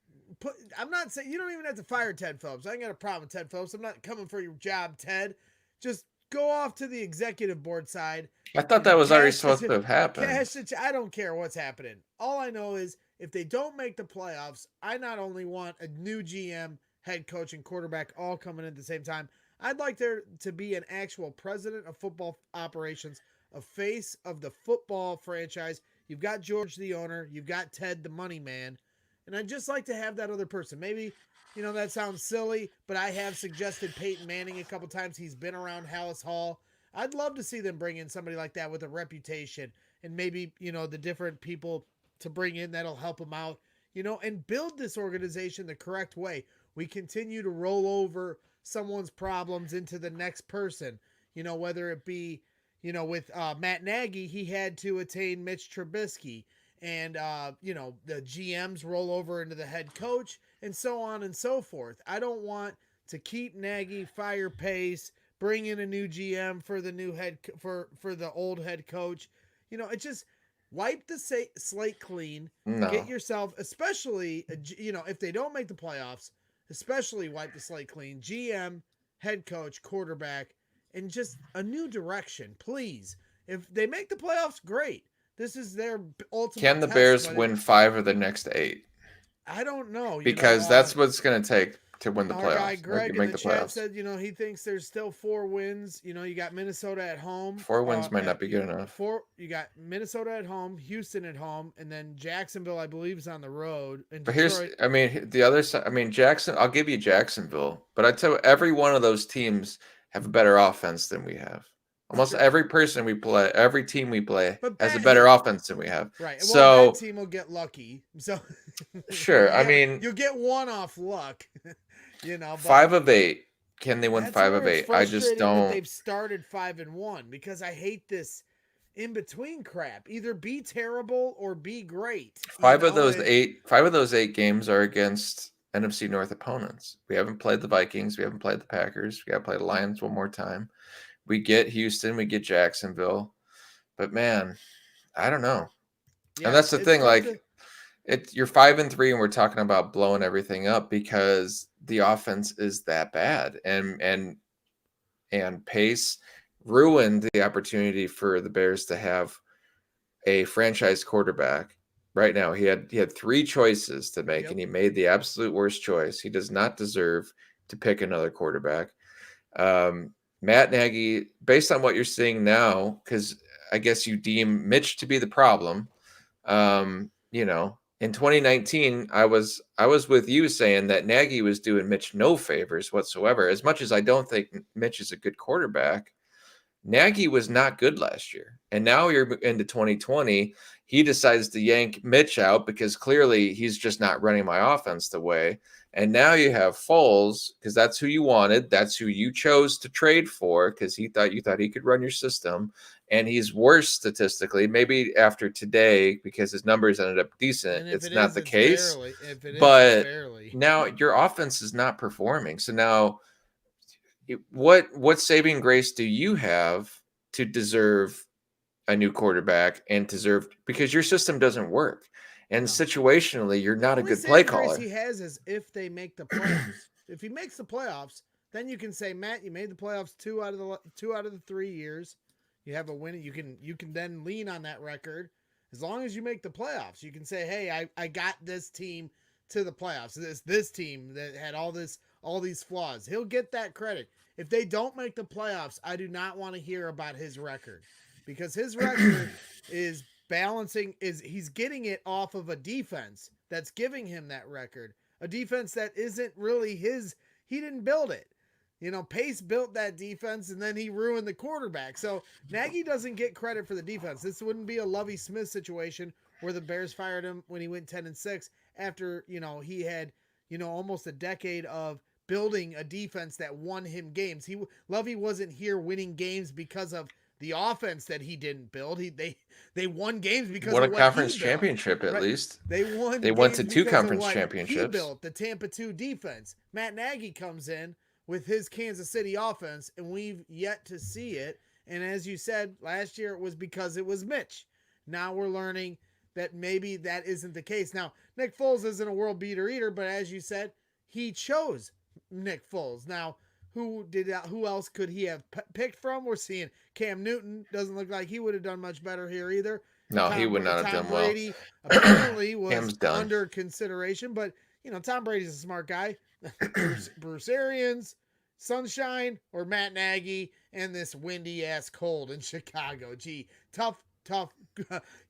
I'm not saying you don't even have to fire Ted Phillips. I ain't got a problem with Ted Phillips. I'm not coming for your job, Ted. Just go off to the executive board side. I thought that was already supposed to have happened. I don't care what's happening. All I know is if they don't make the playoffs, I not only want a new GM, head coach, and quarterback all coming in at the same time, I'd like there to be an actual president of football operations, a face of the football franchise. You've got George, the owner. You've got Ted, the money man. And I'd just like to have that other person. Maybe, that sounds silly, but I have suggested Peyton Manning a couple times. He's been around Hallis Hall. I'd love to see them bring in somebody like that with a reputation, and maybe, the different people to bring in that'll help them out, and build this organization the correct way. We continue to roll over someone's problems into the next person, whether it be, with Matt Nagy, he had to attain Mitch Trubisky, and, the GMs roll over into the head coach, and so on and so forth. I don't want to keep Nagy, fire Pace, bring in a new GM for the new for the old head coach. You know, it just wipe the slate clean. No. Get yourself, especially if they don't make the playoffs, especially wipe the slate clean. GM, head coach, quarterback, and just a new direction, please. If they make the playoffs, great. This is their ultimate. Can the test, Bears win 5 of the next 8? I don't know. Because that's what it's going to take to win the Our guy playoffs. Greg in make the chat said, he thinks there's still 4 wins. You got Minnesota at home. 4 wins might not be good enough. You got Minnesota at home, Houston at home, and then Jacksonville, I believe, is on the road. And But Detroit, the other side. Jackson. I'll give you Jacksonville, but I tell you, every one of those teams have a better offense than we have. Almost every person we play, every team we play has a better offense than we have. Right. So well, that team will get lucky. So sure. you'll get one off luck. But 5 of 8. Can they win that's 5 where of it's 8? I just frustrating that don't. They've started 5-1 because I hate this in between crap. Either be terrible or be great. 5 of those 8 games are against NFC North opponents. We haven't played the Vikings. We haven't played the Packers. We got to play the Lions one more time. We get Houston. We get Jacksonville. But man, I don't know. Yeah, and that's the thing. You're 5-3, and we're talking about blowing everything up because the offense is that bad, and Pace ruined the opportunity for the Bears to have a franchise quarterback. Right now, he had 3 choices to make, and he made the absolute worst choice. He does not deserve to pick another quarterback. Matt Nagy, based on what you're seeing now, because I guess you deem Mitch to be the problem. In 2019, I was with you saying that Nagy was doing Mitch no favors whatsoever. As much as I don't think Mitch is a good quarterback, Nagy was not good last year. And now you're into 2020. He decides to yank Mitch out because clearly he's just not running my offense the way. And now you have Foles because that's who you wanted. That's who you chose to trade for because you thought he could run your system. And he's worse statistically, maybe after today because his numbers ended up decent. It's not the case. But now your offense is not performing. So now what saving grace do you have to deserve a new quarterback and because your system doesn't work. And situationally, you're not a good play caller. He has is if they make the playoffs. If he makes the playoffs, then you can say, Matt, you made the playoffs 2 out of the 3 years. You have a win. You can then lean on that record. As long as you make the playoffs, you can say, hey, I got this team to the playoffs. This team that had all these flaws. He'll get that credit. If they don't make the playoffs, I do not want to hear about his record because his record is he's getting it off of a defense that's giving him that record. A defense that isn't really his. He didn't build it. Pace built that defense and then he ruined the quarterback. So Nagy doesn't get credit for the defense. This wouldn't be a Lovie Smith situation where the Bears fired him when he went 10-6 after, he had, almost a decade of building a defense that won him games. Lovie wasn't here winning games because of the offense that he didn't build. They won games because won of a what conference he built. championship at least. They won. They went to games 2 because of conference what championships. He built the Tampa 2 defense. Matt Nagy comes in with his Kansas City offense, and we've yet to see it. And as you said, last year it was because it was Mitch. Now we're learning that maybe that isn't the case. Now, Nick Foles isn't a world beater either, but as you said, he chose Nick Foles. Now, who else could he have picked from? We're seeing Cam Newton. Doesn't look like he would have done much better here either. No, he would not have done well. Tom Brady apparently was Cam's done. under consideration, but Tom Brady's a smart guy. Bruce Arians, Sunshine, or Matt Nagy, and this windy ass cold in Chicago. Gee, tough, thing.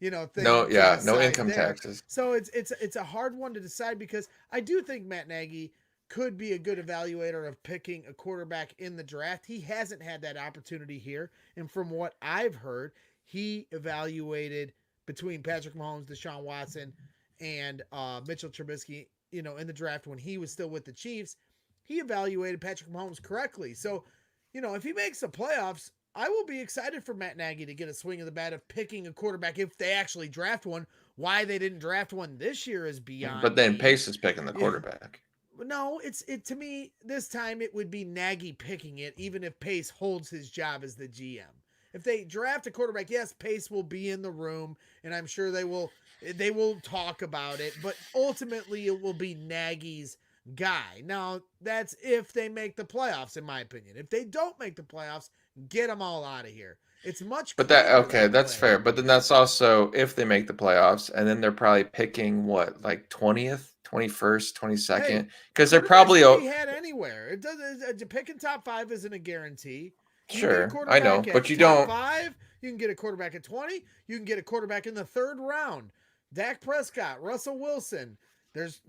No income taxes. So it's a hard one to decide because I do think Matt Nagy could be a good evaluator of picking a quarterback in the draft. He hasn't had that opportunity here, and from what I've heard, he evaluated between Patrick Mahomes, Deshaun Watson, and Mitchell Trubisky. In the draft when he was still with the Chiefs, he evaluated Patrick Mahomes correctly. So, if he makes the playoffs, I will be excited for Matt Nagy to get a swing of the bat of picking a quarterback if they actually draft one. Why they didn't draft one this year is beyond. But then Pace is picking the quarterback. no, it to me this time it would be Nagy picking it, even if Pace holds his job as the GM. If they draft a quarterback, yes, Pace will be in the room, and I'm sure they will talk about it, but ultimately it will be Nagy's guy. Now, that's if they make the playoffs, in my opinion. If they don't make the playoffs, get them all out of here. It's much But cleaner that's way. fair. But then that's also if they make the playoffs, and then they're probably picking what, like 20th, 21st, 22nd, because they're probably Quarterbacks can be had anywhere. It doesn't picking top 5 isn't a guarantee. You can get a sure. I quarterback know, at but you top don't. 5. You can get a quarterback at 20. You can get a quarterback in the 3rd round. Dak Prescott, Russell Wilson. There's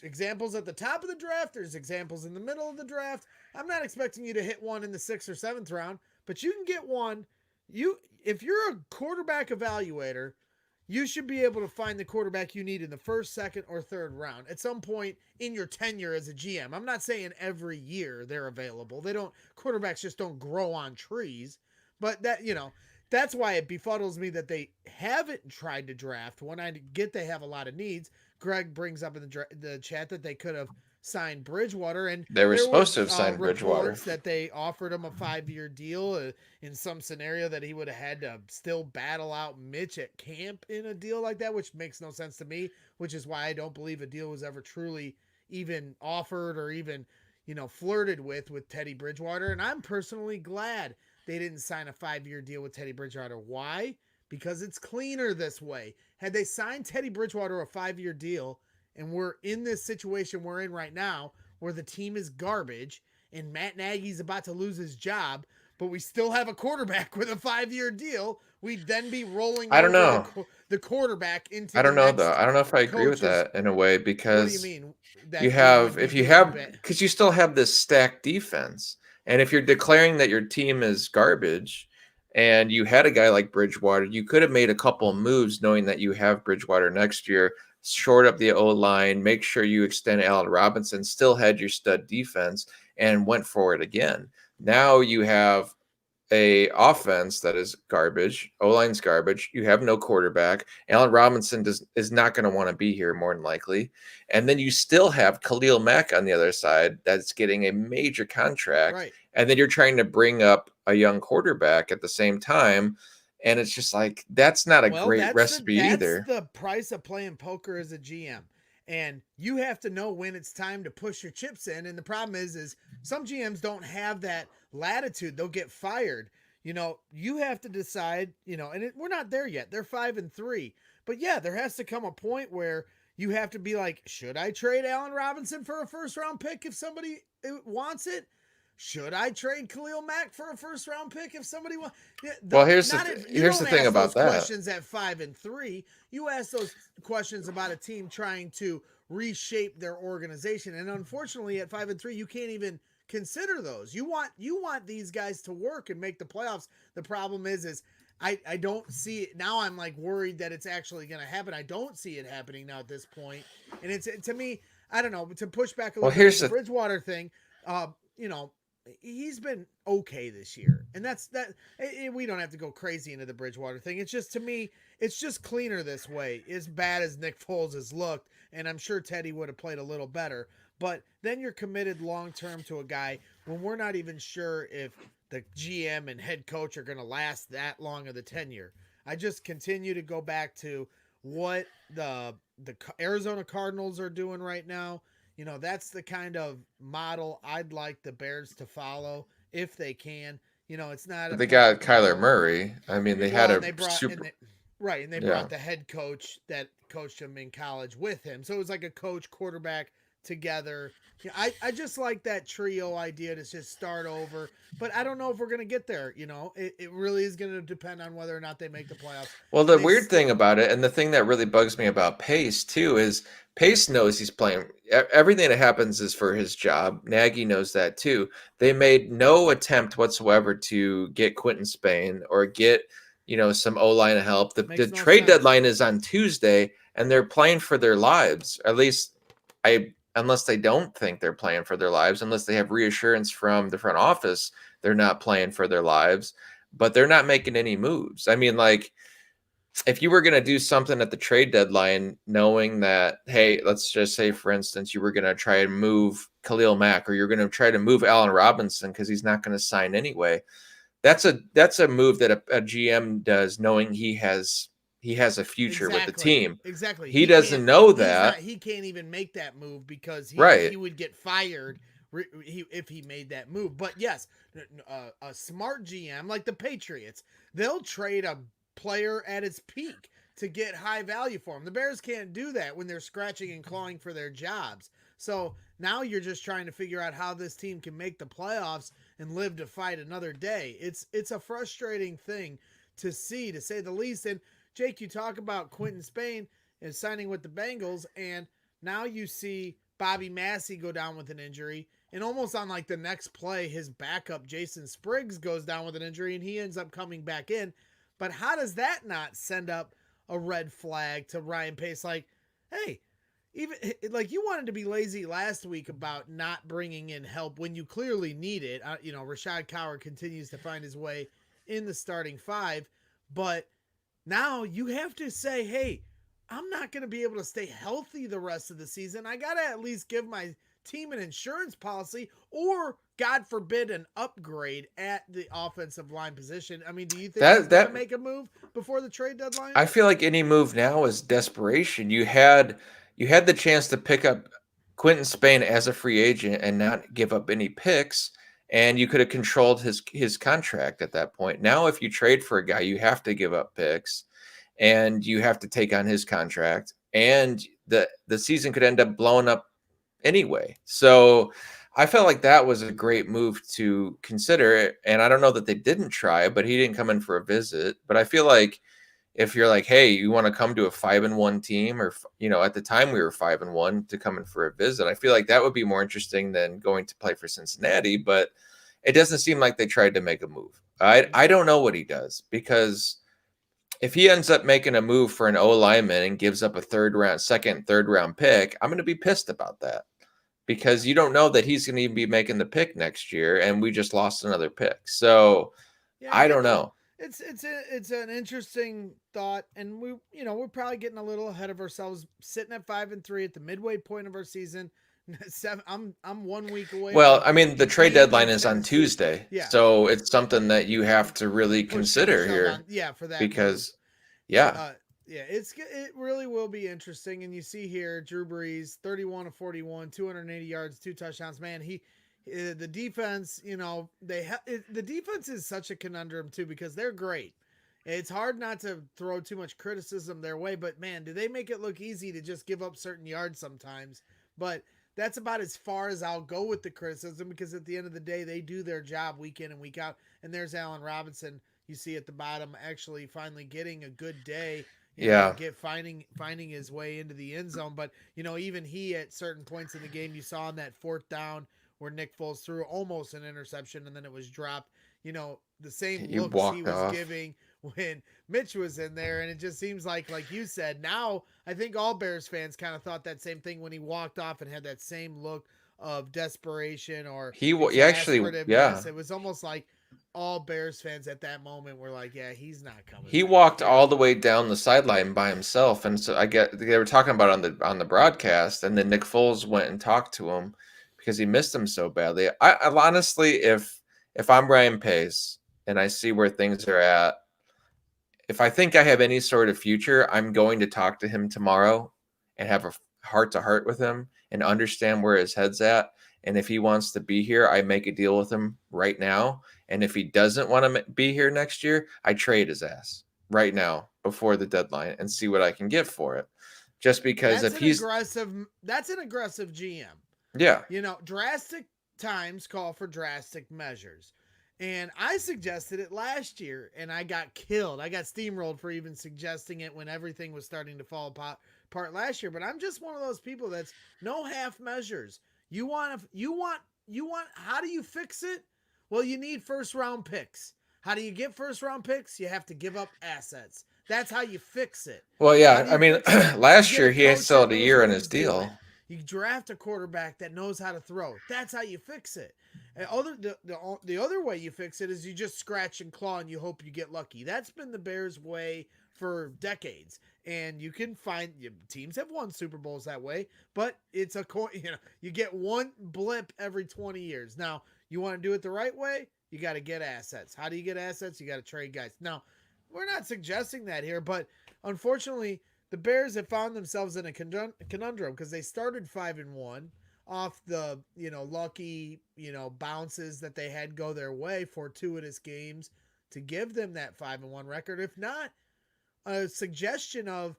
examples at the top of the draft. There's examples in the middle of the draft. I'm not expecting you to hit one in the 6th or 7th round, but you can get one. If you're a quarterback evaluator, you should be able to find the quarterback you need in the 1st, 2nd, or 3rd round at some point in your tenure as a GM. I'm not saying every year they're available. Quarterbacks just don't grow on trees, but that's why it befuddles me that they haven't tried to draft. When I get they have a lot of needs, Greg brings up in the chat that they could have signed Bridgewater, and They were supposed to have signed Bridgewater. Reports that they offered him a 5-year deal in some scenario that he would have had to still battle out Mitch at camp in a deal like that, which makes no sense to me, which is why I don't believe a deal was ever truly even offered or even, flirted with Teddy Bridgewater. And I'm personally glad they didn't sign a 5-year deal with Teddy Bridgewater. Why? Because it's cleaner this way. Had they signed Teddy Bridgewater a 5-year deal, and we're in this situation we're in right now where the team is garbage and Matt Nagy's about to lose his job, but we still have a quarterback with a 5-year deal, we'd then be rolling I don't know. the quarterback into I don't the know next though. I don't know if I agree with coach's- that in a way What do you because mean? because you still have this stacked defense, and if you're declaring that your team is garbage, and you had a guy like Bridgewater, you could have made a couple of moves knowing that you have Bridgewater next year, short up the O line, make sure you extend Allen Robinson, still had your stud defense, and went for it again. Now you have a offense that is garbage. O-line's garbage. You have no quarterback. Allen Robinson is not going to want to be here more than likely. And then you still have Khalil Mack on the other side that's getting a major contract. Right. And then you're trying to bring up a young quarterback at the same time. And it's just like, that's not a great recipe either. That's the price of playing poker as a GM. And you have to know when it's time to push your chips in. And the problem is some GMs don't have that latitude. They'll get fired. You have to decide, and we're not there yet. They're 5-3. But yeah, there has to come a point where you have to be like, should I trade Allen Robinson for a 1st-round pick if somebody wants it? Should I trade Khalil Mack for a 1st-round pick if somebody wants? Well, here's the thing about that. Questions at 5-3. You ask those questions about a team trying to reshape their organization, and unfortunately, at 5-3, you can't even consider those. You want these guys to work and make the playoffs. The problem is I don't see it now. I'm like worried that it's actually going to happen. I don't see it happening now at this point, and it's to me. I don't know, to push back a little bit on the Bridgewater thing. He's been okay this year, and that's that. We don't have to go crazy into the Bridgewater thing. It's just, to me, it's just cleaner this way. As bad as Nick Foles has looked, and I'm sure Teddy would have played a little better, but then you're committed long term to a guy when we're not even sure if the GM and head coach are going to last that long of the tenure. I just continue to go back to what the Arizona Cardinals are doing right now. That's the kind of model I'd like the Bears to follow if they can. It's not. But they got Kyler Murray. I mean, they had they brought the head coach that coached him in college with him. So it was like a coach quarterback together. I just like that trio idea to just start over, but I don't know if we're going to get there. It really is going to depend on whether or not they make the playoffs. Well, the weird thing about it, and the thing that really bugs me about Pace too, is Pace knows he's playing. Everything that happens is for his job. Nagy knows that too. They made no attempt whatsoever to get Quentin Spain or get, some O-line help. The trade deadline is on Tuesday, and they're playing for their lives. At least unless they don't think they're playing for their lives, unless they have reassurance from the front office, they're not playing for their lives, but they're not making any moves. I mean, like, if you were going to do something at the trade deadline, knowing that, hey, let's just say, for instance, you were going to try and move Khalil Mack, or you're going to try to move Allen Robinson because he's not going to sign anyway. That's a move that a GM does, knowing he has a future with the team. Exactly. He doesn't know that. He can't even make that move because Right. he would get fired if he made that move. But yes, a smart GM like the Patriots, they'll trade a player at its peak to get high value for him. The Bears can't do that when they're scratching and clawing for their jobs. So now you're just trying to figure out how this team can make the playoffs and live to fight another day. It's a frustrating thing to see, to say the least. And Jake, you talk about Quentin Spain and signing with the Bengals, and now you see Bobby Massey go down with an injury, and almost on like the next play, his backup Jason Spriggs goes down with an injury, and he ends up coming back in. But how does that not send up a red flag to Ryan Pace? Like, hey, even like you wanted to be lazy last week about not bringing in help when you clearly need it. Rashad Coward continues to find his way in the starting five, but now you have to say, hey, I'm not going to be able to stay healthy the rest of the season. I got to at least give my team an insurance policy, or God forbid an upgrade at the offensive line position. I mean, do you think he's going to make a move before the trade deadline? I feel like any move now is desperation. You had the chance to pick up Quentin Spain as a free agent and not give up any picks, and you could have controlled his contract at that point. Now, if you trade for a guy, you have to give up picks, and you have to take on his contract, and the season could end up blowing up anyway. So I felt like that was a great move to consider. And I don't know that they didn't try, but he didn't come in for a visit. But I feel like if you're like, hey, you want to come to a 5-1 team, or, at the time we were 5-1, to come in for a visit, I feel like that would be more interesting than going to play for Cincinnati. But it doesn't seem like they tried to make a move. I don't know what he does, because if he ends up making a move for an O lineman and gives up a second, third round pick, I'm going to be pissed about that, because you don't know that he's going to even be making the pick next year, and we just lost another pick. So I don't know. It's an interesting thought, and we're probably getting a little ahead of ourselves, sitting at 5-3 at the midway point of our season. I'm 1 week away. Well, I mean, the trade deadline is on Tuesday, yeah. So it's something that you have to really consider here. For that, because it really will be interesting. And you see here, Drew Brees, 31 of 41, 280 yards, 2 touchdowns. Man, the defense, the defense is such a conundrum too, because they're great. It's hard not to throw too much criticism their way, but man, do they make it look easy to just give up certain yards sometimes. But that's about as far as I'll go with the criticism, because at the end of the day, they do their job week in and week out. And there's Allen Robinson, you see at the bottom, actually finally getting a good day. Finding his way into the end zone. But, even he, at certain points in the game, you saw on that 4th down where Nick Foles threw almost an interception and then it was dropped. The same looks he was giving when Mitch was in there. And it just seems like you said, now I think all Bears fans kind of thought that same thing when he walked off and had that same look of desperation or he actually, it was almost like all Bears fans at that moment were like, yeah, he's not coming. He walked all the way down the sideline by himself. And so they were talking about on the broadcast, and then Nick Foles went and talked to him because he missed him so badly. I honestly, if I'm Ryan Pace and I see where things are at, if I think I have any sort of future, I'm going to talk to him tomorrow and have a heart-to-heart with him and understand where his head's at. And if he wants to be here, I make a deal with him right now. And if he doesn't want to be here next year, I trade his ass right now before the deadline and see what I can get for it. Just because that's an aggressive GM. Yeah. Drastic times call for drastic measures. And I suggested it last year, and I got killed. I got steamrolled for even suggesting it when everything was starting to fall apart last year. But I'm just one of those people that's no half measures. You want, how do you fix it? Well, you need 1st-round picks. How do you get 1st-round picks? You have to give up assets. That's how you fix it. Well, yeah, I mean, last year he still had a year in his deal. You draft a quarterback that knows how to throw. That's how you fix it. And the other way you fix it is you just scratch and claw and you hope you get lucky. That's been the Bears' way for decades. And you can find teams have won Super Bowls that way, but it's you get one blip every 20 years. Now, you want to do it the right way, you got to get assets. How do you get assets? You got to trade guys. Now, we're not suggesting that here, but unfortunately, the Bears have found themselves in a conundrum because they started 5-1 off the, lucky, bounces that they had go their way, fortuitous games to give them that 5-1 record. If not, a suggestion of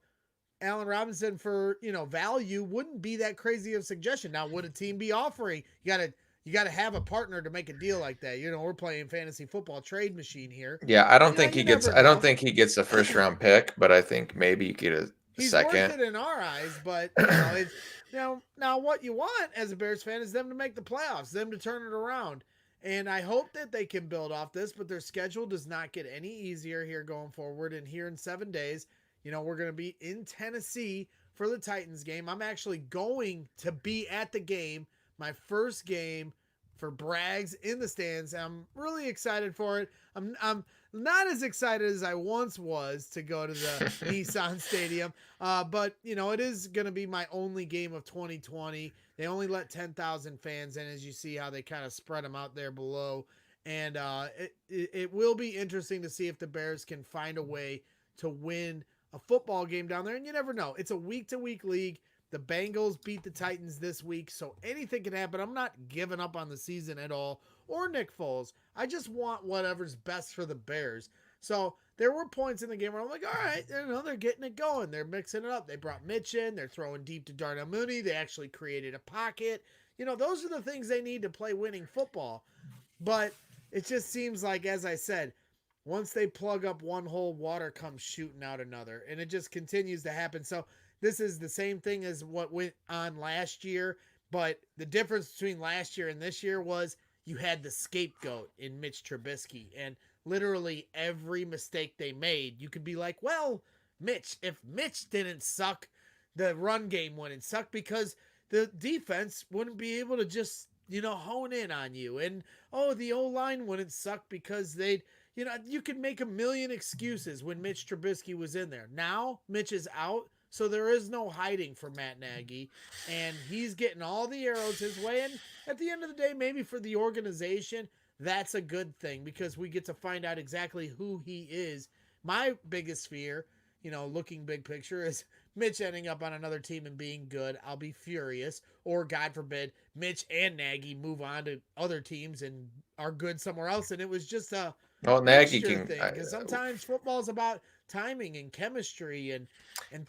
Allen Robinson for, value wouldn't be that crazy of a suggestion. Now, would a team be offering? You got to have a partner to make a deal like that. We're playing fantasy football trade machine here. Yeah, I don't think he you gets. never I don't know. think he gets a first round pick, but I think maybe you get a He's second. worth it in our eyes, but it's, now what you want as a Bears fan is them to make the playoffs, them to turn it around. And I hope that they can build off this, but their schedule does not get any easier here going forward. And here in 7 days, we're going to be in Tennessee for the Titans game. I'm actually going to be at the game, my first game for Brags in the stands. I'm really excited for it. I'm not as excited as I once was to go to the Nissan Stadium, but it is going to be my only game of 2020. They only let 10,000 fans in, as you see how they kind of spread them out there below, and it will be interesting to see if the Bears can find a way to win a football game down there. And you never know; it's a week-to-week league. The Bengals beat the Titans this week, so anything can happen. I'm not giving up on the season at all, or Nick Foles. I just want whatever's best for the Bears. So there were points in the game where I'm like, all right, they're getting it going. They're mixing it up. They brought Mitch in. They're throwing deep to Darnell Mooney. They actually created a pocket. Those are the things they need to play winning football. But it just seems like, as I said, once they plug up one hole, water comes shooting out another. And it just continues to happen. So this is the same thing as what went on last year, but the difference between last year and this year was you had the scapegoat in Mitch Trubisky, and literally every mistake they made, you could be like, well, Mitch, if Mitch didn't suck, the run game wouldn't suck because the defense wouldn't be able to just, hone in on you. And, the O-line wouldn't suck because they'd, you could make a million excuses when Mitch Trubisky was in there. Now, Mitch is out. So there is no hiding for Matt Nagy, and he's getting all the arrows his way. And at the end of the day, maybe for the organization, that's a good thing because we get to find out exactly who he is. My biggest fear, looking big picture, is Mitch ending up on another team and being good. I'll be furious. Or, God forbid, Mitch and Nagy move on to other teams and are good somewhere else. And it was just a Nagy thing. can. Because sometimes football is about timing and chemistry and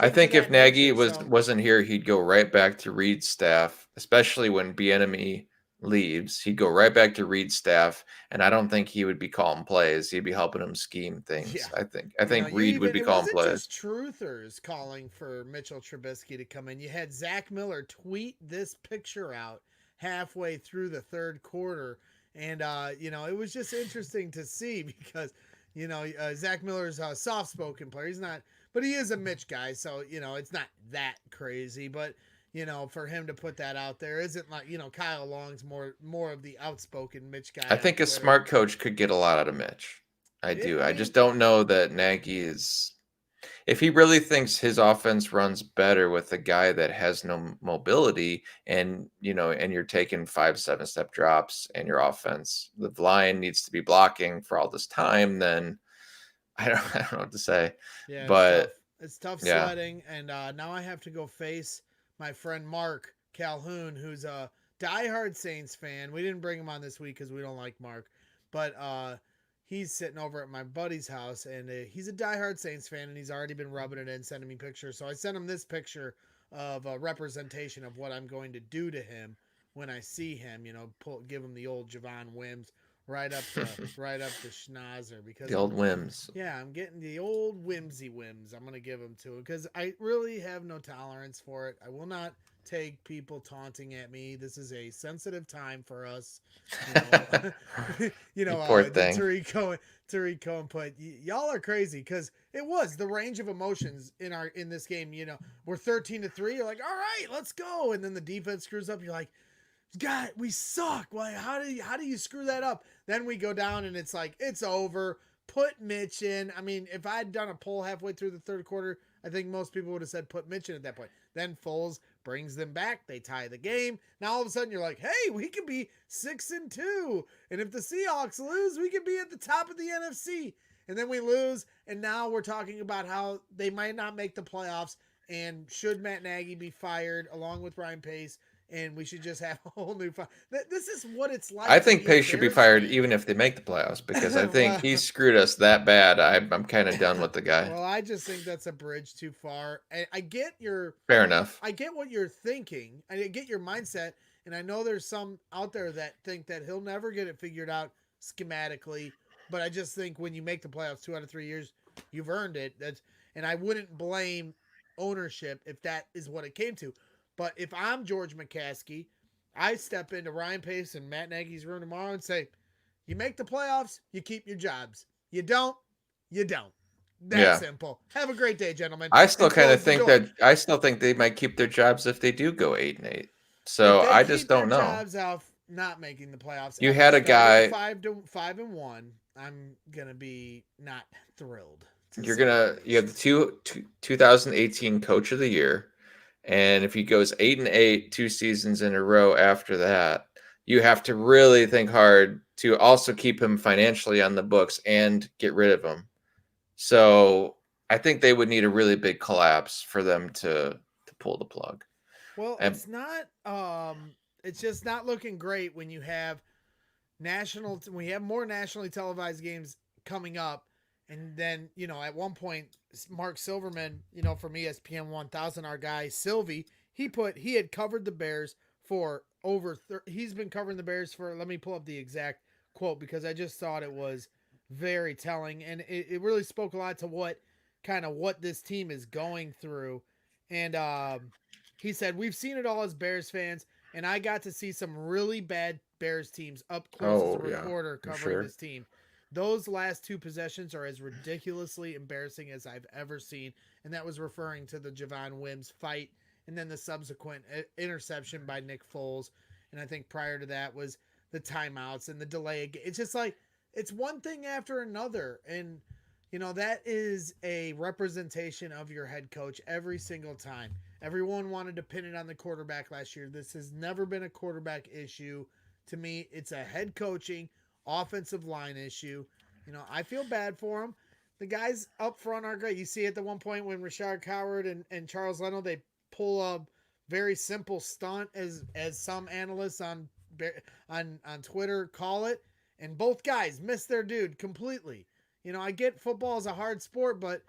I think if Nagy nature, wasn't here, he'd go right back to Reed's staff, especially when Bieniemy leaves. He'd go right back to Reed's staff, and I don't think he would be calling plays. He'd be helping him scheme things. Yeah. I think Reed would be calling plays. It wasn't just truthers calling for Mitchell Trubisky to come in. You had Zach Miller tweet this picture out halfway through the third quarter, and it was just interesting to see because Zach Miller's a soft-spoken player. He's not, but he is a Mitch guy, so it's not that crazy. But for him to put that out there isn't like Kyle Long's more of the outspoken Mitch guy. I think a smart coach could get a lot out of Mitch. I do. I just don't know that Nagy is. If he really thinks his offense runs better with a guy that has no mobility, and you're taking 5-7 step drops, and your offense, the line needs to be blocking for all this time, then I don't know what to say. Yeah, but it's tough sledding, and now I have to go face my friend Mark Calhoun, who's a diehard Saints fan. We didn't bring him on this week because we don't like Mark, but he's sitting over at my buddy's house, and he's a diehard Saints fan, and he's already been rubbing it in, sending me pictures. So I sent him this picture of a representation of what I'm going to do to him when I see him. Give him the old Javon Wims right up the schnauzer because the old Wims. Yeah, I'm getting the old whimsy Wims. I'm gonna give him to him because I really have no tolerance for it. I will not take people taunting at me. This is a sensitive time for us. Poor thing. Tariq Cohen put, y'all are crazy because it was the range of emotions in this game. We're 13-3. You're like, all right, let's go, and then the defense screws up. You're like, God, we suck. Why? How do you screw that up? Then we go down and it's like it's over. put Mitch in. I mean, if I had done a poll halfway through the third quarter, I think most people would have said put Mitch in at that point. Then Foles brings them back. They tie the game. Now all of a sudden you're like, hey, we could be 6-2. And if the Seahawks lose, we could be at the top of the NFC. And then we lose. And now we're talking about how they might not make the playoffs. And should Matt Nagy be fired along with Ryan Pace? And we should just have a whole new This is what it's like. I think Pace should be fired even if they make the playoffs, because I think he screwed us that bad. I'm kind of done with the guy. Well, I just think that's a bridge too far. I get your fair enough. I get what you're thinking. I get your mindset, and I know there's some out there that think that he'll never get it figured out schematically. But I just think when you make the playoffs 2 out of 3 years, you've earned it. And I wouldn't blame ownership if that is what it came to. But if I'm George McCaskey, I step into Ryan Pace and Matt Nagy's room tomorrow and say, you make the playoffs, you keep your jobs. You don't, you don't. That's simple. Have a great day, gentlemen. I still kind of think they might keep their jobs if they do go 8-8. So I just don't know. Jobs out not making the playoffs. You had a guy 5-1. I'm gonna be not thrilled. You have the 2018 Coach of the Year. And if he goes 8-8 2 seasons in a row after that, you have to really think hard to also keep him financially on the books and get rid of him. So I think they would need a really big collapse for them to pull the plug. Well, it's not. It's just not looking great when you have more nationally televised games coming up. And then, at one point, Mark Silverman, from ESPN 1000, our guy, Sylvie, he had covered the Bears for he's been covering the Bears for, let me pull up the exact quote because I just thought it was very telling. And it really spoke a lot to what this team is going through. And he said, we've seen it all as Bears fans, and I got to see some really bad Bears teams up close as a reporter covering this team. Those last 2 possessions are as ridiculously embarrassing as I've ever seen. And that was referring to the Javon Wims fight and then the subsequent interception by Nick Foles. And I think prior to that was the timeouts and the delay. It's just like, it's one thing after another. And, that is a representation of your head coach every single time. Everyone wanted to pin it on the quarterback last year. This has never been a quarterback issue. To me, it's a head coaching offensive line issue. I feel bad for him. The guys up front are great. You see at the one point when Rashard Coward and Charles Leno, they pull a very simple stunt as some analysts on Twitter call it, and both guys miss their dude completely. I get football is a hard sport, but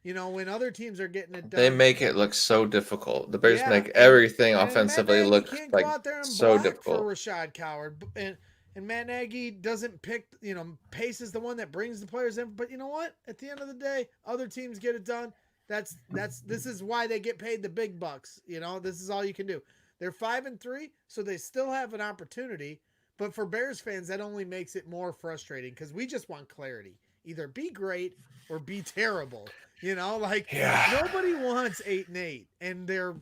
when other teams are getting it done, they make it look so difficult. The Bears make everything offensively look like so difficult. For Rashad Coward, and Matt Nagy doesn't pick, Pace is the one that brings the players in. But you know what? At the end of the day, other teams get it done. This is why they get paid the big bucks. This is all you can do. They're 5-3, so they still have an opportunity. But for Bears fans, that only makes it more frustrating because we just want clarity. Either be great or be terrible. Nobody wants 8-8, and they're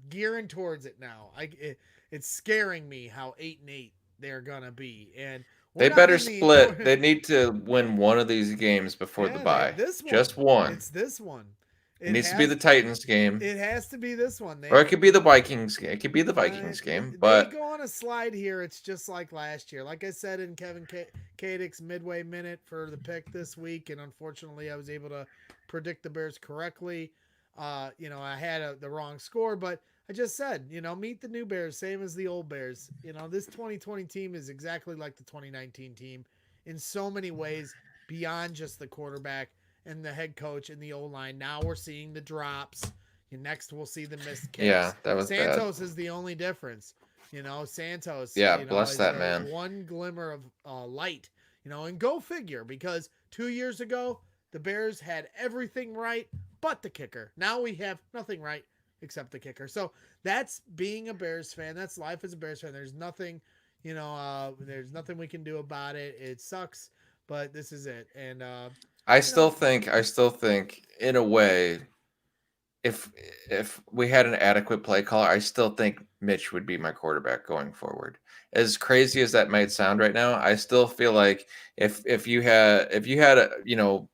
gearing towards it now. It's scaring me how 8-8 they're gonna be, and they better split. They need to win one of these games before the bye. Just one. It's this one. It needs to be the Titans game. It has to be this one. Or it could be the Vikings game. It could be the Vikings game. But they go on a slide here. It's just like last year. Like I said in Kevin Kadick's midway minute for the pick this week, and unfortunately I was able to predict the Bears correctly. I had the wrong score, but I just said, meet the new Bears, same as the old Bears. This 2020 team is exactly like the 2019 team in so many ways beyond just the quarterback and the head coach and the O-line. Now we're seeing the drops. Next we'll see the missed kicks. Yeah, that was Santos bad. Is the only difference. Santos. Yeah, bless that man. One glimmer of light. And go figure, because 2 years ago the Bears had everything right but the kicker. Now we have nothing right except the kicker. So that's being a Bears fan. That's life as a Bears fan. There's nothing, there's nothing we can do about it. It sucks, but this is it. And I still think in a way if we had an adequate play caller, I still think Mitch would be my quarterback going forward. As crazy as that might sound right now, I still feel like if you had a,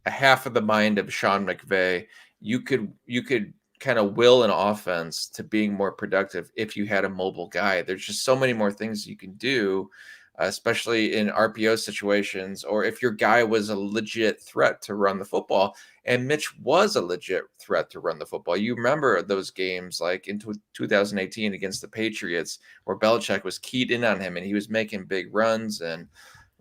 a half of the mind of Sean McVay, you could kind of will an offense to being more productive if you had a mobile guy. There's just so many more things you can do, especially in RPO situations, or if your guy was a legit threat to run the football. And Mitch was a legit threat to run the football. You remember those games like in 2018 against the Patriots where Belichick was keyed in on him and he was making big runs. And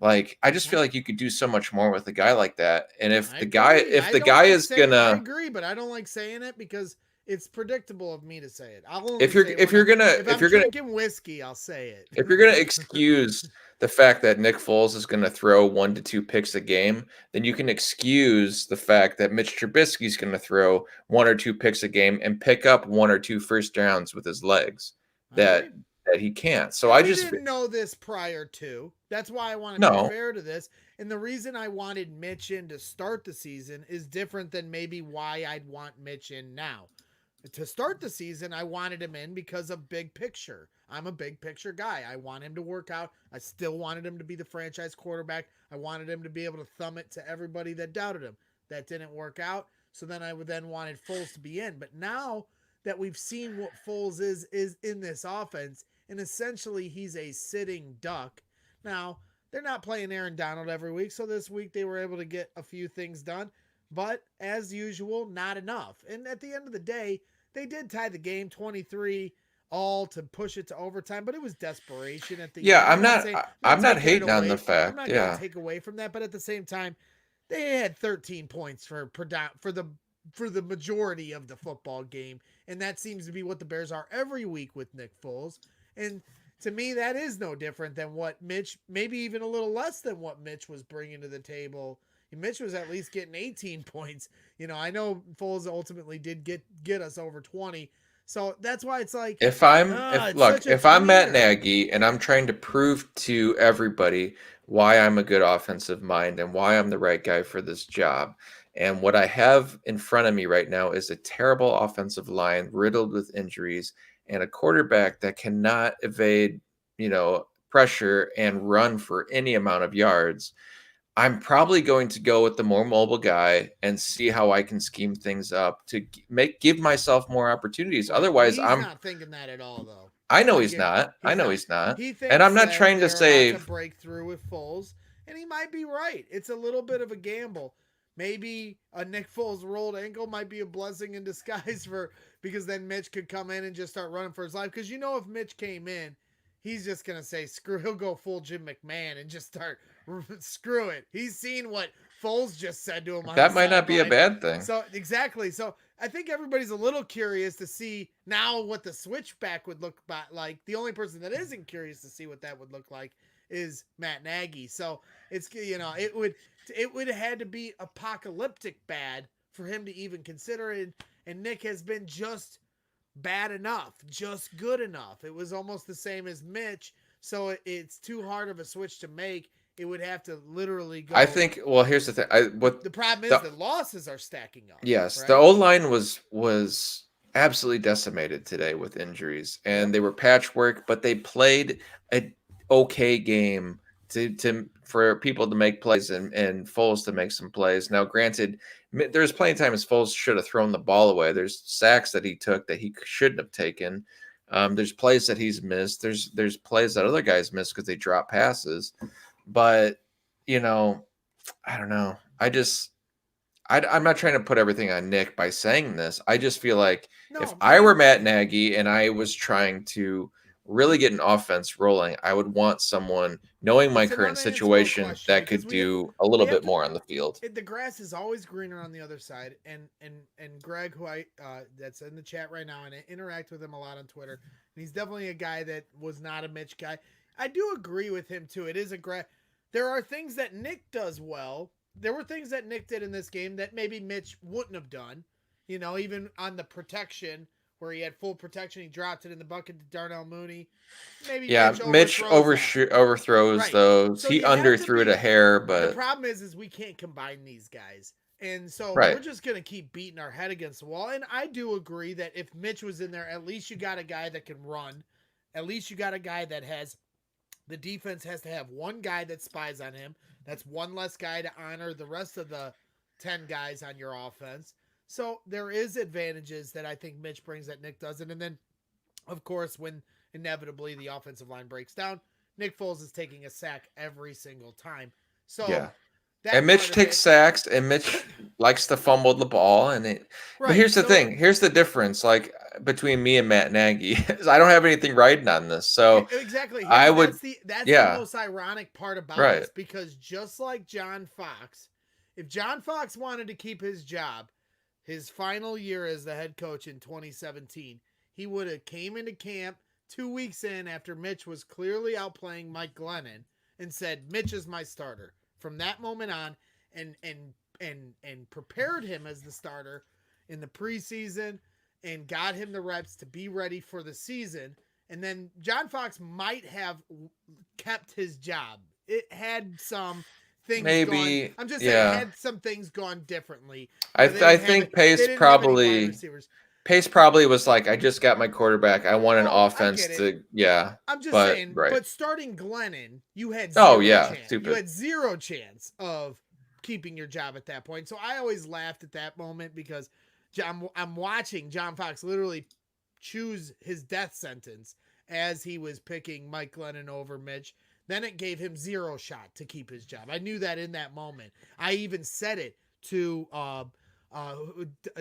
like, I just feel like you could do so much more with a guy like that. And if the guy is I gonna, agree, but I don't like saying it because it's predictable of me to say it. I'll only if you're gonna drinking whiskey, I'll say it. if you're gonna excuse the fact that Nick Foles is gonna throw 1 to 2 picks a game, then you can excuse the fact that Mitch Trubisky is gonna throw 1 or 2 picks a game and pick up 1 or 2 first downs with his legs that he can't. So I just didn't know this prior to. That's why I want to be fair to this. And the reason I wanted Mitch in to start the season is different than maybe why I'd want Mitch in now. To start the season, I wanted him in because of big picture. I'm a big picture guy. I want him to work out. I still wanted him to be the franchise quarterback. I wanted him to be able to thumb it to everybody that doubted him. That didn't work out. So then I wanted Foles to be in. But now that we've seen what Foles is in this offense, and essentially he's a sitting duck. Now, they're not playing Aaron Donald every week, so this week they were able to get a few things done. But as usual, not enough. And at the end of the day, they did tie the game 23 all to push it to overtime, but it was desperation at the end. I'm not hating on the fact. I'm not going to take away from that, but at the same time, they had 13 points for the majority of the football game, and that seems to be what the Bears are every week with Nick Foles. And to me, that is no different than what Mitch, maybe even a little less than what Mitch was bringing to the table. Mitch was at least getting 18 points. I know Foles ultimately did get us over 20. So that's why it's like, if I'm Matt Nagy and I'm trying to prove to everybody why I'm a good offensive mind and why I'm the right guy for this job. And what I have in front of me right now is a terrible offensive line riddled with injuries and a quarterback that cannot evade, pressure and run for any amount of yards. I'm probably going to go with the more mobile guy and see how I can scheme things up to give myself more opportunities. Otherwise, I'm not thinking that at all, though. I know he's not. He's not. He thinks and I'm not trying to say a breakthrough with Foles, and he might be right. It's a little bit of a gamble. Maybe a Nick Foles rolled ankle might be a blessing in disguise because then Mitch could come in and just start running for his life. Because if Mitch came in, he's just gonna say screw. He'll go full Jim McMahon and just start. Screw it. He's seen what Foles just said to him. That might not be a bad thing. So exactly. So I think everybody's a little curious to see now what the switchback would look like. The only person that isn't curious to see what that would look like is Matt Nagy. So it's it would have had to be apocalyptic bad for him to even consider it. And Nick has been just bad enough, just good enough. It was almost the same as Mitch. So it's too hard of a switch to make. It would have to literally go. I think. Well, here's the thing. The problem is the losses are stacking up. Yes, right? The O-line was absolutely decimated today with injuries, and they were patchwork, but they played an okay game for people to make plays and Foles to make some plays. Now, granted, there's plenty of times Foles should have thrown the ball away. There's sacks that he took that he shouldn't have taken. There's plays that he's missed. There's plays that other guys missed because they drop passes. But, I don't know. I'm not trying to put everything on Nick by saying this. I just feel like if I were Matt Nagy and I was trying to really get an offense rolling, I would want someone, knowing my current situation, that could do a little bit more on the field. The grass is always greener on the other side. And Greg, who that's in the chat right now, and I interact with him a lot on Twitter, and he's definitely a guy that was not a Mitch guy. I do agree with him too. It is there are things that Nick does well. There were things that Nick did in this game that maybe Mitch wouldn't have done. Even on the protection where he had full protection, he dropped it in the bucket to Darnell Mooney. Maybe Mitch overthrows those. So he underthrew it a hair, but the problem is we can't combine these guys. And so Right. we're just going to keep beating our head against the wall. And I do agree that if Mitch was in there, at least you got a guy that can run. At least you got a guy that has the defense has to have one guy that spies on him. That's one less guy to honor the rest of the 10 guys on your offense. So there is advantages that I think Mitch brings that Nick doesn't. And then, of course, when inevitably the offensive line breaks down, Nick Foles is taking a sack every single time. So Yeah. that And Mitch part of takes it- sacks, and Mitch likes to fumble the ball. But Right, here's the so- thing. Here's the difference, like between me and Matt Nagy. Is I don't have anything riding on this, so exactly. I would. That's yeah. the most ironic part about Right. this, because just like John Fox, if John Fox wanted to keep his job, his final year as the head coach in 2017, he would have came into camp 2 weeks in after Mitch was clearly outplaying Mike Glennon and said, "Mitch is my starter." From that moment on, and prepared him as the starter in the preseason and got him the reps to be ready for the season. And then John Fox might have kept his job. It had some things Maybe, gone. I'm just yeah. saying, it had some things gone differently. I They didn't think have- Pace they didn't have any wide probably receivers. Pace probably was like, I just got my quarterback. I want an offense get to yeah. I'm just but, saying, right. but starting Glennon, you had Oh, zero yeah, chance. stupid. You had zero chance of keeping your job at that point. So I always laughed at that moment because I'm watching John Fox literally choose his death sentence as he was picking Mike Glennon over Mitch. Then it gave him zero shot to keep his job. I knew that in that moment. I even said it to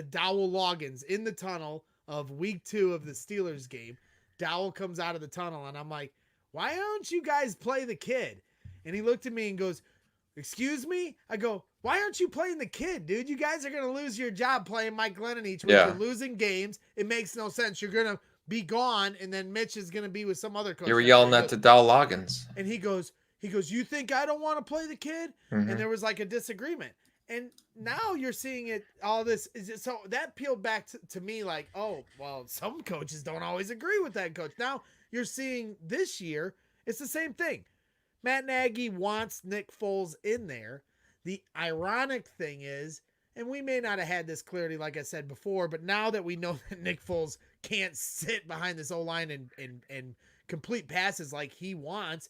Dowell Loggins in the tunnel of week 2 of the Steelers game. Dowell comes out of the tunnel and I'm like, "Why don't you guys play the kid?" And he looked at me and goes, "Excuse me?" I go, "Why aren't you playing the kid, dude? You guys are going to lose your job playing Mike Glennon each week. Yeah. You're losing games. It makes no sense. You're going to be gone, and then Mitch is going to be with some other coach." You were yelling that to Dowell Loggins. And he goes, "You think I don't want to play the kid?" Mhm. And there was like a disagreement. And now you're seeing it, all this. So that peeled back to me like, oh, well, some coaches don't always agree with that coach. Now you're seeing this year, it's the same thing. Matt Nagy wants Nick Foles in there. The ironic thing is, and we may not have had this clarity, like I said before, but now that we know that Nick Foles can't sit behind this O-line and complete passes like he wants,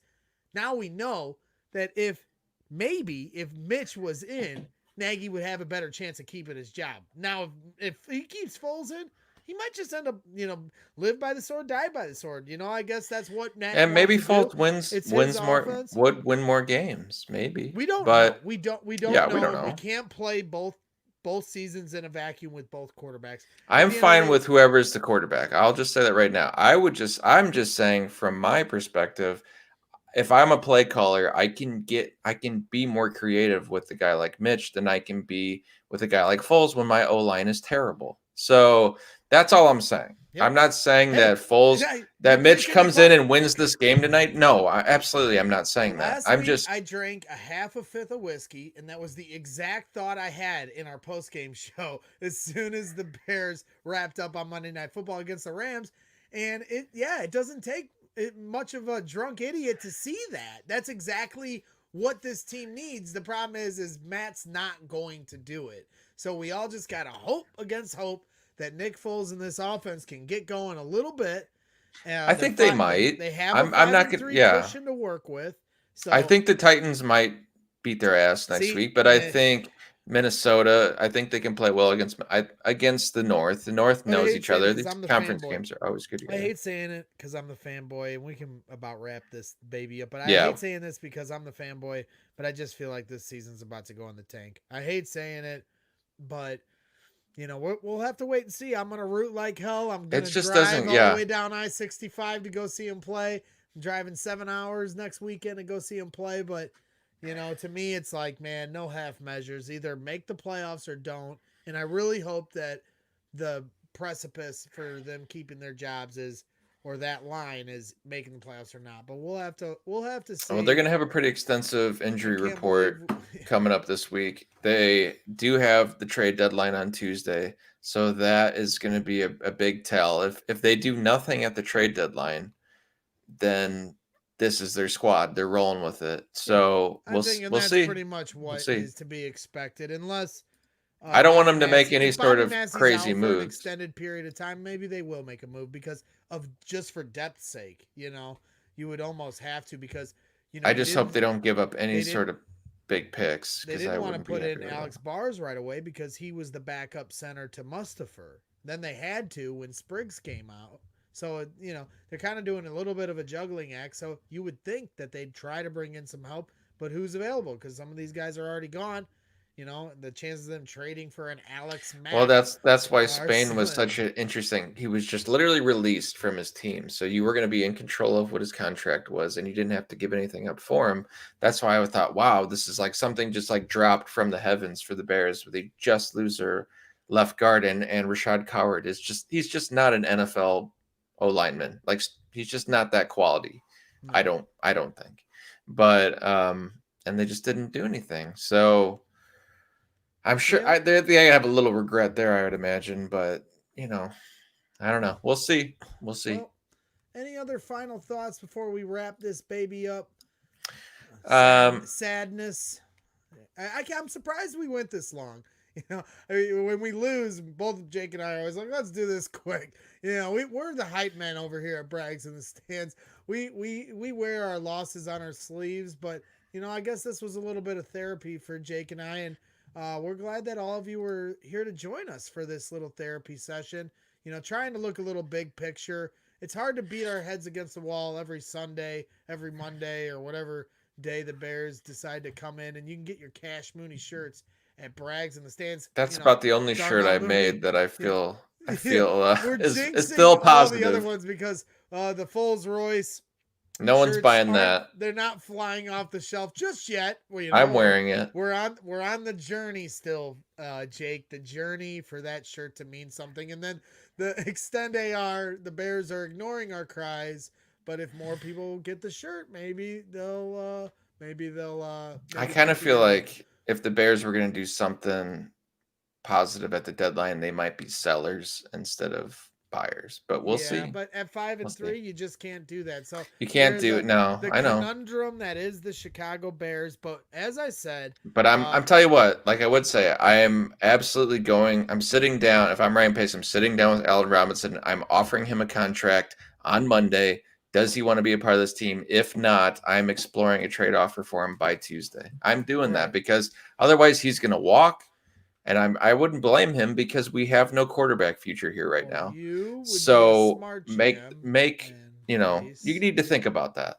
now we know that if Mitch was in, Nagy would have a better chance of keeping his job. Now, if he keeps Foles in, he might just end up, live by the sword, die by the sword. I guess that's what Nagy And maybe wants to do. Foles wins It's his wins more offense. would win more games, maybe. We don't but know. We don't yeah, know. we don't know. We can't play both seasons in a vacuum with both quarterbacks. I'm At the end fine of the with whoever's the quarterback. I'll just say that right now. I'm just saying from my perspective, if I'm a play caller, I can be more creative with a guy like Mitch than I can be with a guy like Foles when my O-line is terrible. So that's all I'm saying. Yep. I'm not saying Hey, that Foles, and that Mitch drinking comes the in and wins this game tonight. No, absolutely, I'm not saying that. Last I'm week, just I drank a half a fifth of whiskey, and that was the exact thought I had in our post-game show as soon as the Bears wrapped up on Monday Night Football against the Rams. And it doesn't take much of a drunk idiot to see that. That's exactly what this team needs. The problem is Matt's not going to do it. So we all just got to hope against hope that Nick Foles and this offense can get going a little bit. I think they might. They have I'm not gonna. Yeah, cushion to work with. So I think the Titans might beat their ass next week, but I think Minnesota. I think they can play well against the North. The North But I knows hate each saying other. it 'cause These I'm the conference fanboy. games are always good. I hate saying it because I'm the fanboy, and we can about wrap this baby up. But I Yeah. hate saying this because I'm the fanboy, but I just feel like this season's about to go in the tank. I hate saying it, but we'll have to wait and see. I'm gonna root like hell. I'm gonna drive all the way down I-65 to go see him play. I'm driving 7 hours next weekend to go see him play. But to me, it's like, man, no half measures. Either make the playoffs or don't. And I really hope that the precipice for them keeping their jobs or that line is making the playoffs or not. But we'll have to see. Well, they're going to have a pretty extensive injury can't report coming up this week. They do have the trade deadline on Tuesday, so that is going to be a big tell. If they do nothing at the trade deadline, then this is their squad. They're rolling with it. So we'll see. That's pretty much what is to be expected, unless I don't want him to make Massey, any if sort Bobby of Massey's crazy out for an moves. extended period of time, maybe they will make a move because of just for depth's sake. You would almost have to because I just hope they don't give up any they sort of big picks They because I didn't want to wouldn't be put happy in with Alex it. Bars right away because he was the backup center to Mustafer. Then they had to when Spriggs came out. So, they're kind of doing a little bit of a juggling act. So you would think that they'd try to bring in some help, but who's available? Because some of these guys are already gone. The chances of them trading for an Alex Mack. Well, that's why are Spain was slim. such an interesting. He was just literally released from his team, so you were going to be in control of what his contract was, and you didn't have to give anything up for him. That's why I thought, wow, this is like something just like dropped from the heavens for the Bears. Where they just lose their left guard, and Rashad Coward he's just not an NFL O lineman. Like he's just not that quality. No. I don't think, but and they just didn't do anything. So. I'm sure they have a little regret there, I would imagine, but I don't know. We'll see. We'll see. Well, any other final thoughts before we wrap this baby up? Sadness. I'm surprised we went this long. When we lose, both Jake and I are always like, let's do this quick. We're the hype men over here at Brags in the Stands. We wear our losses on our sleeves, but I guess this was a little bit of therapy for Jake and I, and we're glad that all of you were here to join us for this little therapy session. Trying to look a little big picture. It's hard to beat our heads against the wall every Sunday, every Monday, or whatever day the Bears decide to come in, and you can get your Cash Mooney shirts at Brags in the Stands. That's about the only shirt I made that I feel is still positive. All the other ones because the Foles Royce. No one's buying that. They're not flying off the shelf just yet. Well, I'm wearing it. We're on the journey still, Jake. The journey for that shirt to mean something. And then the Extend AR, the Bears are ignoring our cries. But if more people get the shirt, maybe they'll. I kind of feel like if the Bears were going to do something positive at the deadline, they might be sellers instead of buyers, but we'll see. But at 5-3, you just can't do that. So you can't do it. No, the I know. conundrum that is the Chicago Bears. But as I said, but I'm tell you what, like I would say, I am absolutely going. I'm sitting down. If I'm Ryan Pace, I'm sitting down with Allen Robinson. I'm offering him a contract on Monday. Does he want to be a part of this team? If not, I'm exploring a trade offer for him by Tuesday. I'm doing that because otherwise he's going to walk. And I wouldn't blame him because we have no quarterback future here right now. So make you need to think about that.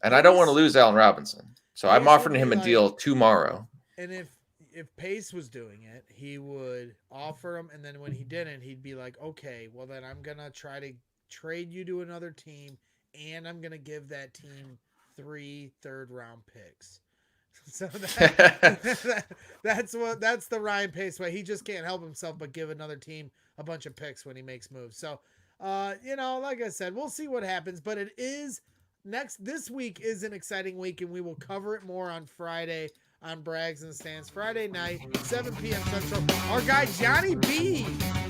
And I don't want to lose Allen Robinson. So I'm offering him a deal tomorrow. And if Pace was doing it, he would offer him, and then when he didn't, he'd be like, okay, well then I'm gonna try to trade you to another team, and I'm gonna give that team 3 third-round picks. So that's the Ryan Pace way. He just can't help himself but give another team a bunch of picks when he makes moves. So, like I said, we'll see what happens. But it is this week is an exciting week, and we will cover it more on Friday on Brags in the Stands. Friday night, 7 p.m. Central. Our guy Johnny B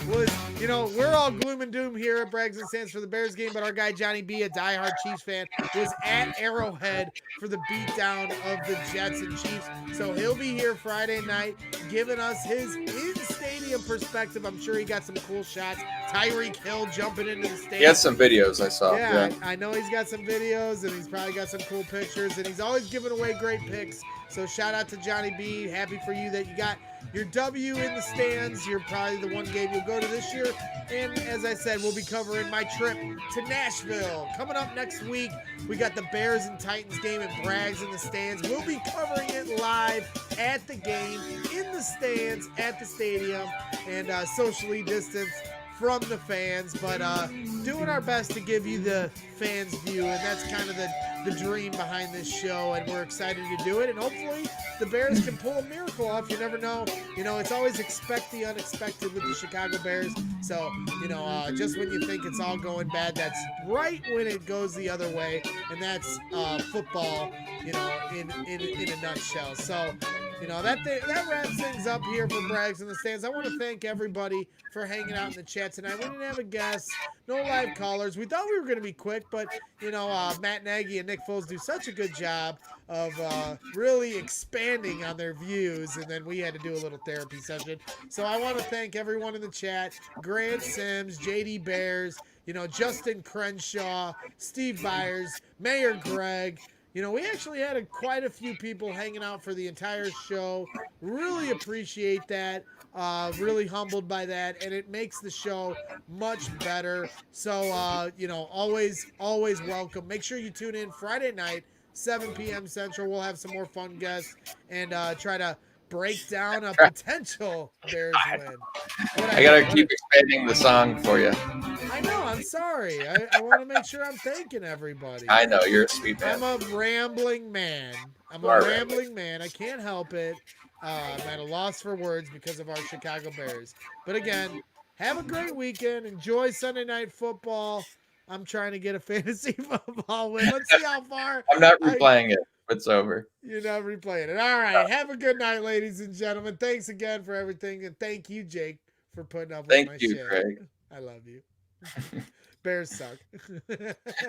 was, we're all gloom and doom here at Brags in the Stands for the Bears game, but our guy Johnny B, a diehard Chiefs fan, was at Arrowhead for the beatdown of the Jets and Chiefs. So he'll be here Friday night giving us his in-stadium perspective. I'm sure he got some cool shots. Tyreek Hill jumping into the stadium. He has some videos I saw. Yeah. I know he's got some videos, and he's probably got some cool pictures, and he's always giving away great picks. So shout out to Johnny B. Happy for you that you got your W in the Stands. You're probably the one game you'll go to this year. And as I said, we'll be covering my trip to Nashville. Coming up next week, we got the Bears and Titans game at Brags in the Stands. We'll be covering it live at the game, in the stands, at the stadium, and socially distanced from the fans, but doing our best to give you the fans view, and that's kind of the dream behind this show, and we're excited to do it, and hopefully the Bears can pull a miracle off. You never know. It's always expect the unexpected with the Chicago Bears. So, just when you think it's all going bad, that's right when it goes the other way, and that's football, in a nutshell. So that wraps things up here for Brags in the Stands. I want to thank everybody for hanging out in the chat tonight. We didn't have a guest, no live callers. We thought we were going to be quick, but Matt Nagy and Nick Foles do such a good job of really expanding on their views, and then we had to do a little therapy session. So I want to thank everyone in the chat: Grant Sims, JD Bears, Justin Crenshaw, Steve Byers, Mayor Greg. We actually had quite a few people hanging out for the entire show. Really appreciate that. Really humbled by that, and it makes the show much better. So, always welcome. Make sure you tune in Friday night, 7 p.m. Central. We'll have some more fun guests and try to break down a potential Bears win. I gotta keep expanding the song for you. I know. I'm sorry. I want to make sure I'm thanking everybody. I know you're a sweet man. I'm a rambling man. I can't help it. I'm at a loss for words because of our Chicago Bears. But again, have a great weekend. Enjoy Sunday Night Football. I'm trying to get a fantasy football win. Let's see how far. I'm not replaying it. It's over. You're not replaying it. All right. Have a good night, ladies and gentlemen. Thanks again for everything. And thank you, Jake, for putting up with my shit. Thank you, Craig. I love you. Bears suck.